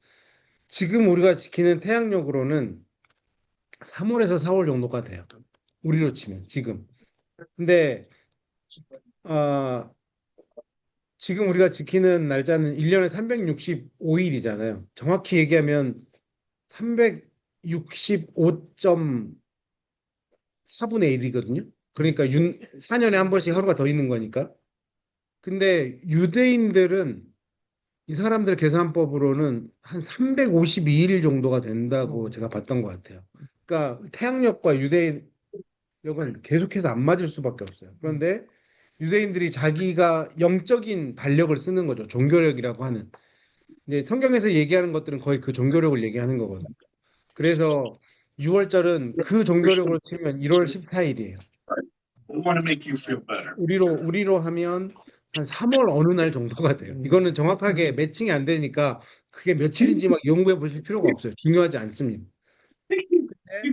지금 우리가 지키는 태양력으로는 3월에서 4월 정도가 돼요. 우리로 치면 지금. 근데 아, 지금 우리가 지키는 날짜는 1년에 365일이잖아요. 정확히 얘기하면 365.4분의 1이거든요. 그러니까 4년에 한 번씩 하루가 더 있는 거니까. 근데 유대인들은 이 사람들 계산법으로는 한 352일 정도가 된다고 제가 봤던 것 같아요. 그러니까 태양력과 유대인력은 계속해서 안 맞을 수밖에 없어요. 그런데 유대인들이 자기가 영적인 달력을 쓰는 거죠. 종교력이라고 하는. 근데 성경에서 얘기하는 것들은 거의 그 종교력을 얘기하는 거거든요. 그래서 6월절은 그 종교력으로 치면 1월 14일이에요. want to make you feel better. 우리로 하면 한 3월 어느 날 정도가 돼요. 이거는 정확하게 매칭이 안 되니까 그게 며칠인지 막 연구해 보실 필요가 없어요. 중요하지 않습니다. You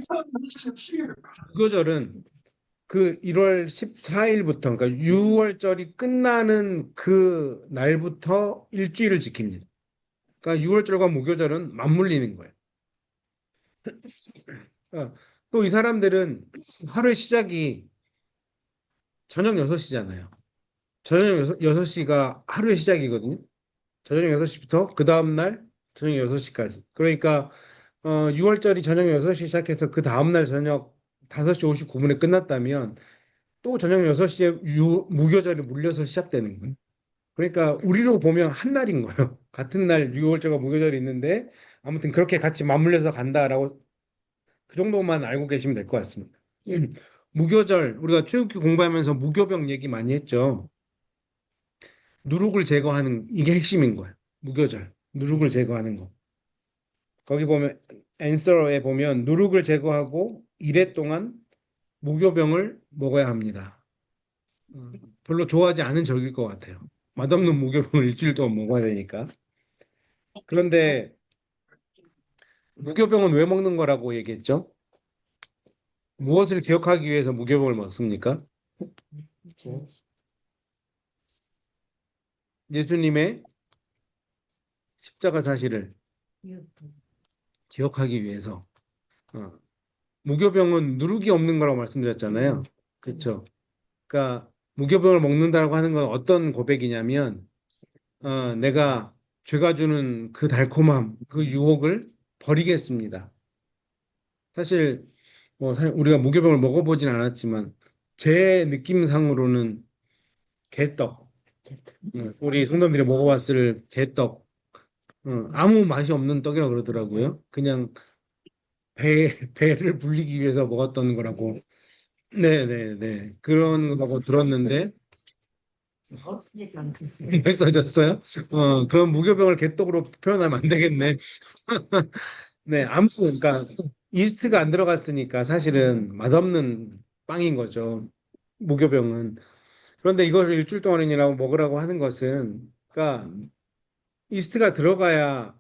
tell me this is sincere. 무교절은 그 1월 14일부터, 그러니까 6월절이 끝나는 그 날부터 일주일을 지킵니다. 그러니까 6월절과 무교절은 맞물리는 거예요. 또 이 사람들은 하루의 시작이 저녁 6시잖아요. 저녁 6시가 하루의 시작이거든요. 저녁 6시부터 그 다음날 저녁 6시까지. 그러니까 6월절이 저녁 6시 시작해서 그 다음날 저녁 5시 59분에 끝났다면 또 저녁 6시에 무교절이 물려서 시작되는 거예요. 그러니까 우리로 보면 한 날인 거예요. 같은 날 유월절과 무교절이 있는데 아무튼 그렇게 같이 맞물려서 간다라고 그 정도만 알고 계시면 될 것 같습니다. 무교절 우리가 출애굽기 공부하면서 무교병 얘기 많이 했죠. 누룩을 제거하는 이게 핵심인 거예요. 무교절 누룩을 제거하는 거. 거기 보면 앤서에 보면 누룩을 제거하고 이래 동안 무교병을 먹어야 합니다. 어, 별로 좋아하지 않은 적일 것 같아요. 맛없는 무교병을 일주일 동안 먹어야 되니까. 그런데 무교병은 왜 먹는 거라고 얘기했죠? 무엇을 기억하기 위해서 무교병을 먹습니까? 예수님의 십자가 사실을 기억하기 위해서. 어, 무교병은 누룩이 없는 거라고 말씀드렸잖아요. 그렇죠? 그러니까 무교병을 먹는다고 하는 건 어떤 고백이냐면 내가 죄가 주는 그 달콤함, 그 유혹을 버리겠습니다. 사실 우리가 무교병을 먹어보진 않았지만 제 느낌상으로는 개떡, 우리 성도님들이 먹어봤을 개떡, 아무 맛이 없는 떡이라고 그러더라고요. 그냥 배를 불리기 위해서 먹었던 거라고. 네네네. 그런 거라고 들었는데, 써졌어요? 그럼 무교병을 개떡으로 표현하면 안 되겠네. 네, 그러니까, 이스트가 안 들어갔으니까 사실은 맛없는 빵인 거죠. 무교병은. 그런데 이것을 일주일 동안이라고 먹으라고 하는 것은, 그러니까, 이스트가 들어가야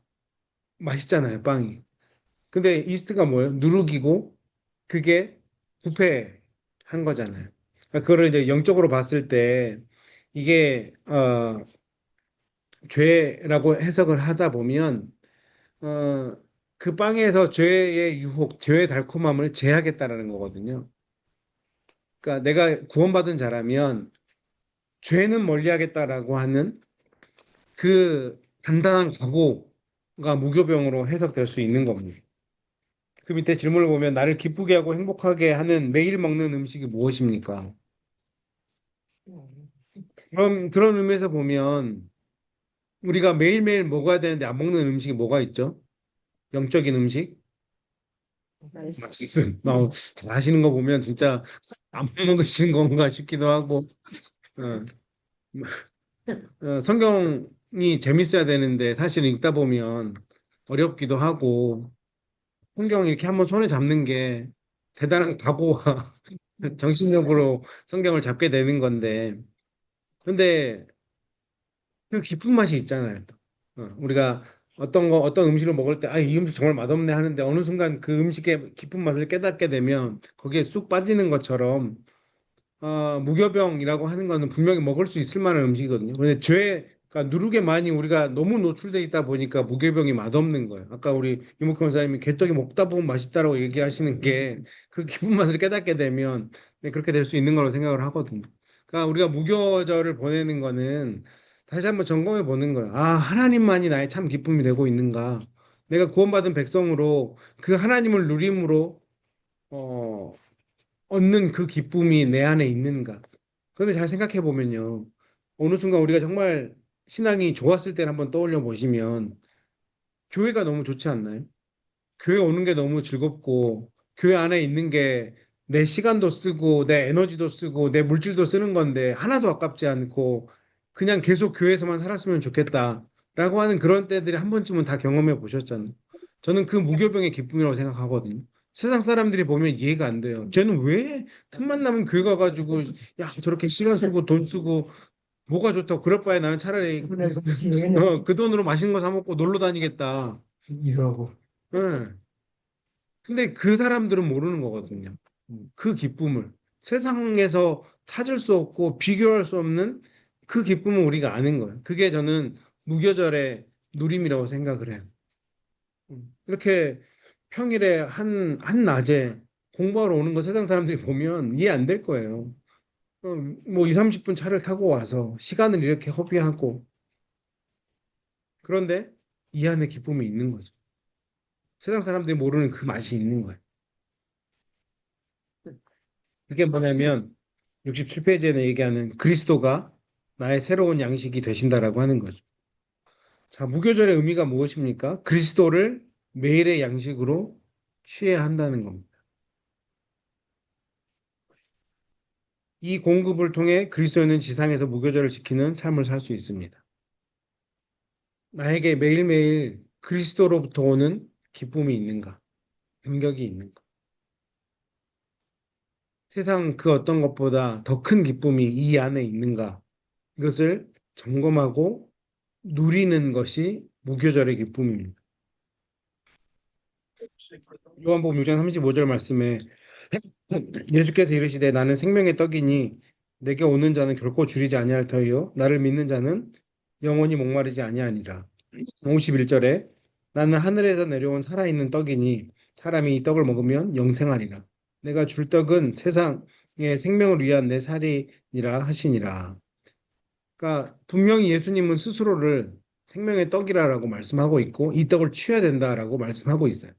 맛있잖아요, 빵이. 근데 이스트가 뭐예요? 누룩이고, 그게 부패한 거잖아요. 그러니까 그거를 이제 영적으로 봤을 때, 이게, 죄라고 해석을 하다 보면 그 빵에서 죄의 유혹, 죄의 달콤함을 제하겠다라는 거거든요. 그러니까 내가 구원받은 자라면 죄는 멀리하겠다라고 하는 그 단단한 각오가 무교병으로 해석될 수 있는 겁니다. 그 밑에 질문을 보면 나를 기쁘게 하고 행복하게 하는 매일 먹는 음식이 무엇입니까? 그런 의미에서 보면 우리가 매일매일 먹어야 되는데 안 먹는 음식이 뭐가 있죠? 영적인 음식? 말씀 하시는 거 보면 진짜 안 먹으시는 건가 싶기도 하고 어, 성경이 재밌어야 되는데 사실 읽다 보면 어렵기도 하고 성경 이렇게 한번 손에 잡는 게 대단한 각오와 정신력으로 성경을 잡게 되는 건데 근데 그 깊은 맛이 있잖아요. 또. 우리가 어떤 음식을 먹을 때, 이 음식 정말 맛없네 하는데 어느 순간 그 음식의 깊은 맛을 깨닫게 되면 거기에 쑥 빠지는 것처럼 무교병이라고 하는 거는 분명히 먹을 수 있을 만한 음식이거든요. 그런데 그러니까 누룩에 많이 우리가 너무 노출돼 있다 보니까 무교병이 맛없는 거예요. 아까 우리 이목희 원사님이 개떡이 먹다 보면 맛있다라고 얘기하시는 게 그 깊은 맛을 깨닫게 되면 네, 그렇게 될 수 있는 거라고 생각을 하거든요. 그러니까 우리가 무교절을 보내는 거는 다시 한번 점검해 보는 거예요. 하나님만이 나의 참 기쁨이 되고 있는가? 내가 구원받은 백성으로 그 하나님을 누림으로 어, 얻는 그 기쁨이 내 안에 있는가? 그런데 잘 생각해 보면요. 어느 순간 우리가 정말 신앙이 좋았을 때를 한번 떠올려 보시면 교회가 너무 좋지 않나요? 교회 오는 게 너무 즐겁고 교회 안에 있는 게 내 시간도 쓰고 내 에너지도 쓰고 내 물질도 쓰는 건데 하나도 아깝지 않고 그냥 계속 교회에서만 살았으면 좋겠다라고 하는 그런 때들이 한 번쯤은 다 경험해 보셨잖아요. 저는 그 무교병의 기쁨이라고 생각하거든요. 세상 사람들이 보면 이해가 안 돼요. 쟤는 왜 틈만 나면 교회 가가지고 야 저렇게 시간 쓰고 돈 쓰고 뭐가 좋다고 그럴 바에 나는 차라리 그 돈으로 맛있는 거 사 먹고 놀러 다니겠다. 이러고 예. 근데 그 사람들은 모르는 거거든요. 그 기쁨을 세상에서 찾을 수 없고 비교할 수 없는 그 기쁨을 우리가 아는 거예요. 그게 저는 무교절의 누림이라고 생각을 해요. 이렇게 평일에 한 낮에 공부하러 오는 거 세상 사람들이 보면 이해 안 될 거예요. 뭐 2, 30분 차를 타고 와서 시간을 이렇게 허비하고 그런데 이 안에 기쁨이 있는 거죠. 세상 사람들이 모르는 그 맛이 있는 거예요. 그게 뭐냐면 67페이지에 얘기하는 그리스도가 나의 새로운 양식이 되신다라고 하는 거죠. 자, 무교절의 의미가 무엇입니까? 그리스도를 매일의 양식으로 취해야 한다는 겁니다. 이 공급을 통해 그리스도인은 지상에서 무교절을 지키는 삶을 살 수 있습니다. 나에게 매일매일 그리스도로부터 오는 기쁨이 있는가? 감격이 있는가? 세상 그 어떤 것보다 더 큰 기쁨이 이 안에 있는가? 이것을 점검하고 누리는 것이 무교절의 기쁨입니다. 요한복음 6장 35절 말씀에 예수께서 이르시되 나는 생명의 떡이니 내게 오는 자는 결코 줄이지 아니할 터이요 나를 믿는 자는 영원히 목마르지 아니하니라. 51절에 나는 하늘에서 내려온 살아있는 떡이니 사람이 이 떡을 먹으면 영생하리라. 내가 줄 떡은 세상의 생명을 위한 내 살이니라 하시니라. 그러니까 분명히 예수님은 스스로를 생명의 떡이라고 말씀하고 있고 이 떡을 취해야 된다라고 말씀하고 있어요.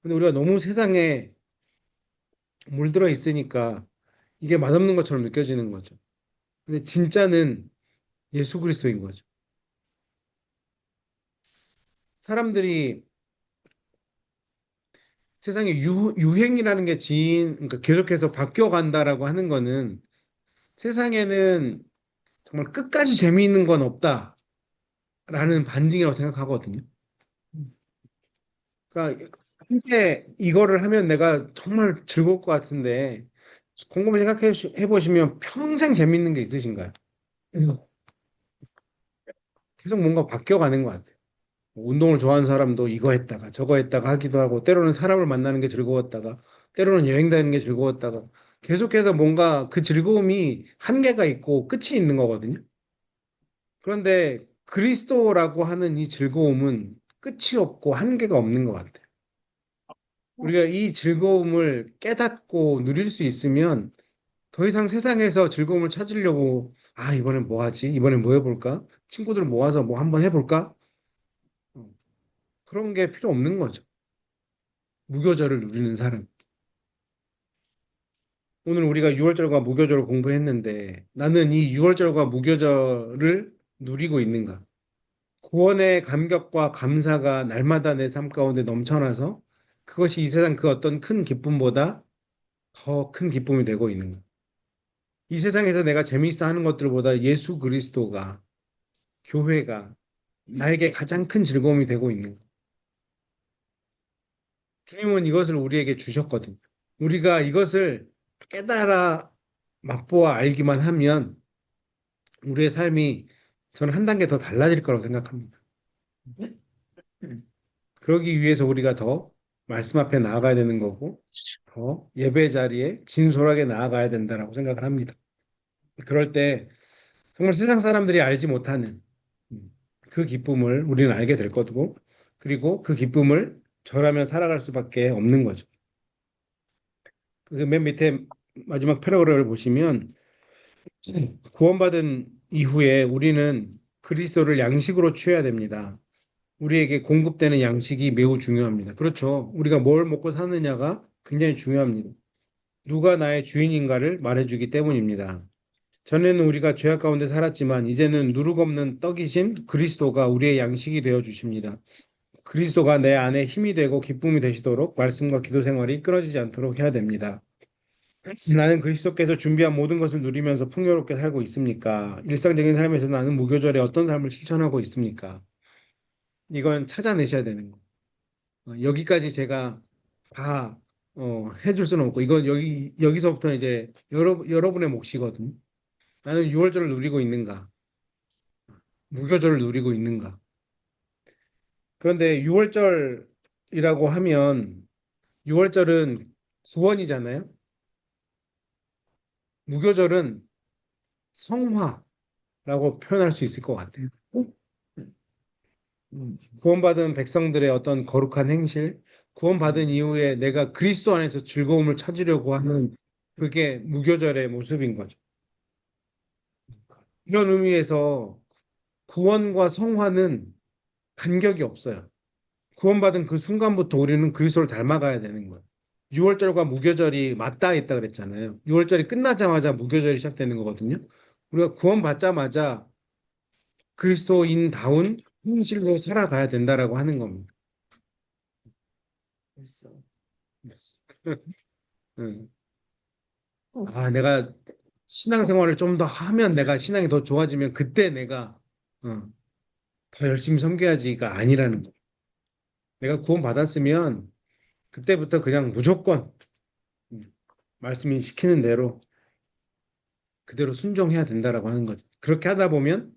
근데 우리가 너무 세상에 물들어 있으니까 이게 맛없는 것처럼 느껴지는 거죠. 근데 진짜는 예수 그리스도인 거죠. 사람들이 세상에 유행이라는 게 그러니까 계속해서 바뀌어 간다라고 하는 거는 세상에는 정말 끝까지 재미있는 건 없다라는 반증이라고 생각하거든요. 그러니까 한때 이거를 하면 내가 정말 즐거울 것 같은데 곰곰이 생각해 보시면 평생 재밌는 게 있으신가요? 계속 뭔가 바뀌어 가는 것 같아요. 운동을 좋아하는 사람도 이거 했다가 저거 했다가 하기도 하고 때로는 사람을 만나는 게 즐거웠다가 때로는 여행 다니는 게 즐거웠다가 계속해서 뭔가 그 즐거움이 한계가 있고 끝이 있는 거거든요. 그런데 그리스도라고 하는 이 즐거움은 끝이 없고 한계가 없는 것 같아요. 우리가 이 즐거움을 깨닫고 누릴 수 있으면 더 이상 세상에서 즐거움을 찾으려고 이번엔 뭐 하지? 이번엔 뭐 해볼까? 친구들 모아서 뭐 한번 해볼까? 어, 그런 게 필요 없는 거죠. 무교절을 누리는 사람. 오늘 우리가 6월절과 무교절을 공부했는데 나는 이 6월절과 무교절을 누리고 있는가? 구원의 감격과 감사가 날마다 내 삶 가운데 넘쳐나서 그것이 이 세상 그 어떤 큰 기쁨보다 더 큰 기쁨이 되고 있는가? 이 세상에서 내가 재미있어 하는 것들보다 예수 그리스도가 교회가 나에게 가장 큰 즐거움이 되고 있는가? 주님은 이것을 우리에게 주셨거든요. 우리가 이것을 깨달아 맛보아 알기만 하면 우리의 삶이 저는 한 단계 더 달라질 거라고 생각합니다. 그러기 위해서 우리가 더 말씀 앞에 나아가야 되는 거고 더 예배 자리에 진솔하게 나아가야 된다라고 생각을 합니다. 그럴 때 정말 세상 사람들이 알지 못하는 음, 그 기쁨을 우리는 알게 될 거고 그리고 그 기쁨을 절하며 살아갈 수밖에 없는 거죠. 그 맨 밑에 마지막 패러그래프를 보시면 구원받은 이후에 우리는 그리스도를 양식으로 취해야 됩니다. 우리에게 공급되는 양식이 매우 중요합니다. 그렇죠. 우리가 뭘 먹고 사느냐가 굉장히 중요합니다. 누가 나의 주인인가를 말해주기 때문입니다. 전에는 우리가 죄악 가운데 살았지만 이제는 누룩 없는 떡이신 그리스도가 우리의 양식이 되어 주십니다. 그리스도가 내 안에 힘이 되고 기쁨이 되시도록 말씀과 기도 생활이 끊어지지 않도록 해야 됩니다. 나는 그리스도께서 준비한 모든 것을 누리면서 풍요롭게 살고 있습니까? 일상적인 삶에서 나는 무교절에 어떤 삶을 실천하고 있습니까? 이건 찾아내셔야 되는 거예요. 여기까지 제가 다 해줄 수는 없고 이건 여기서부터 이제 여러분의 몫이거든요. 나는 6월절을 누리고 있는가? 무교절을 누리고 있는가? 그런데 6월절이라고 하면 6월절은 구원이잖아요. 무교절은 성화라고 표현할 수 있을 것 같아요. 구원받은 백성들의 어떤 거룩한 행실, 구원받은 이후에 내가 그리스도 안에서 즐거움을 찾으려고 하는 그게 무교절의 모습인 거죠. 이런 의미에서 구원과 성화는 간격이 없어요. 구원받은 그 순간부터 우리는 그리스도를 닮아가야 되는 거예요. 6월절과 무교절이 맞닿아 있다 그랬잖아요. 6월절이 끝나자마자 무교절이 시작되는 거거든요. 우리가 구원받자마자 그리스도인다운 현실로 살아가야 된다라고 하는 겁니다. 벌써. 응. 내가 신앙생활을 좀 더 하면 내가 신앙이 더 좋아지면 그때 내가 더 열심히 섬겨야지가 아니라는 거. 내가 구원받았으면 그때부터 그냥 무조건 말씀이 시키는 대로 그대로 순종해야 된다라고 하는 거죠. 그렇게 하다 보면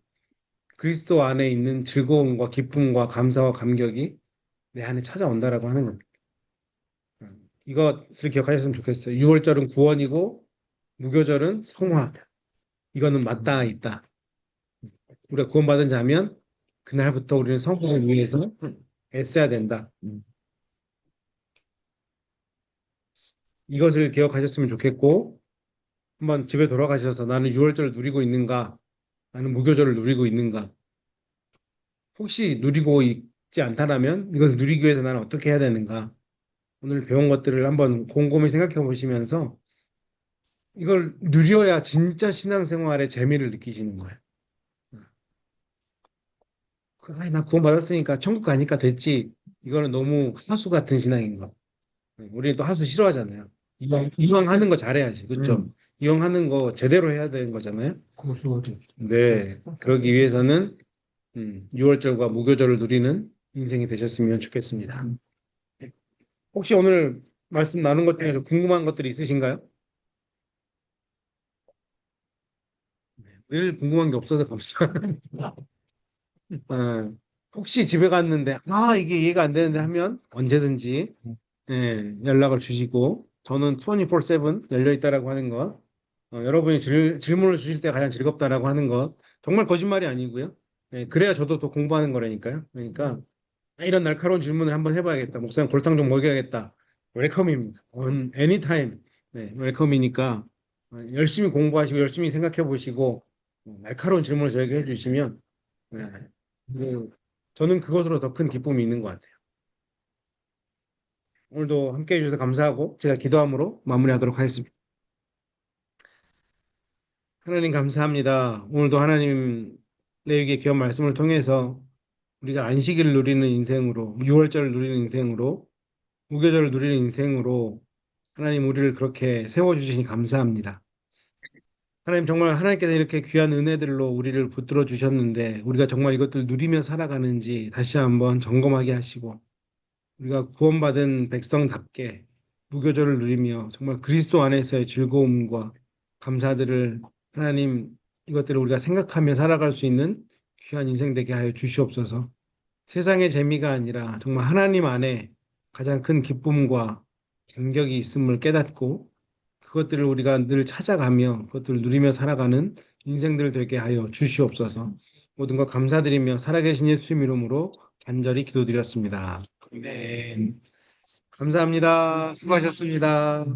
그리스도 안에 있는 즐거움과 기쁨과 감사와 감격이 내 안에 찾아온다라고 하는 겁니다. 이것을 기억하셨으면 좋겠어요. 유월절은 구원이고 무교절은 성화. 이거는 맞닿아 있다. 우리가 구원받은 자면 그날부터 우리는 성화를 위해서 애써야 된다. 이것을 기억하셨으면 좋겠고 한번 집에 돌아가셔서 나는 유월절을 누리고 있는가? 나는 무교절을 누리고 있는가? 혹시 누리고 있지 않다라면 이것을 누리기 위해서 나는 어떻게 해야 되는가? 오늘 배운 것들을 한번 곰곰이 생각해 보시면서 이걸 누려야 진짜 신앙생활의 재미를 느끼시는 거예요. 나 구원받았으니까 천국 가니까 됐지. 이거는 너무 하수 같은 신앙인 거. 우리는 또 하수 싫어하잖아요. 이왕 하는 거 잘해야지. 그렇죠? 이왕 하는 거 제대로 해야 되는 거잖아요. 고소하죠. 네. 그러기 위해서는 6월절과 무교절을 누리는 인생이 되셨으면 좋겠습니다. 혹시 오늘 말씀 나눈 것 중에서 궁금한 것들이 있으신가요? 늘 궁금한 게 없어서 감사합니다. 혹시 집에 갔는데 이게 이해가 안 되는데 하면 언제든지 연락을 주시고 저는 24/7 열려 있다라고 하는 것 여러분이 질문을 주실 때 가장 즐겁다라고 하는 것 정말 거짓말이 아니고요. 그래야 저도 더 공부하는 거라니까요. 그러니까 이런 날카로운 질문을 한번 해봐야겠다. 목사님 골탕 좀 먹여야겠다. 웰컴입니다. on anytime. 네, 웰컴이니까 열심히 공부하시고 열심히 생각해 보시고 날카로운 질문을 저에게 해주시면 네, 저는 그것으로 더 큰 기쁨이 있는 것 같아요. 오늘도 함께 해주셔서 감사하고 제가 기도함으로 마무리하도록 하겠습니다. 하나님 감사합니다. 오늘도 하나님 레위기의 귀한 말씀을 통해서 우리가 안식일을 누리는 인생으로, 유월절을 누리는 인생으로, 무교절을 누리는 인생으로 하나님 우리를 그렇게 세워주시니 감사합니다. 하나님 정말 하나님께서 이렇게 귀한 은혜들로 우리를 붙들어 주셨는데 우리가 정말 이것들을 누리며 살아가는지 다시 한번 점검하게 하시고 우리가 구원받은 백성답게 무교절을 누리며 정말 그리스도 안에서의 즐거움과 감사들을 하나님 이것들을 우리가 생각하며 살아갈 수 있는 귀한 인생 되게 하여 주시옵소서. 세상의 재미가 아니라 정말 하나님 안에 가장 큰 기쁨과 감격이 있음을 깨닫고 그것들을 우리가 늘 찾아가며 그것들을 누리며 살아가는 인생들 되게 하여 주시옵소서. 모든 것 감사드리며 살아계신 예수님 이름으로 간절히 기도드렸습니다. 네. 감사합니다. 수고하셨습니다.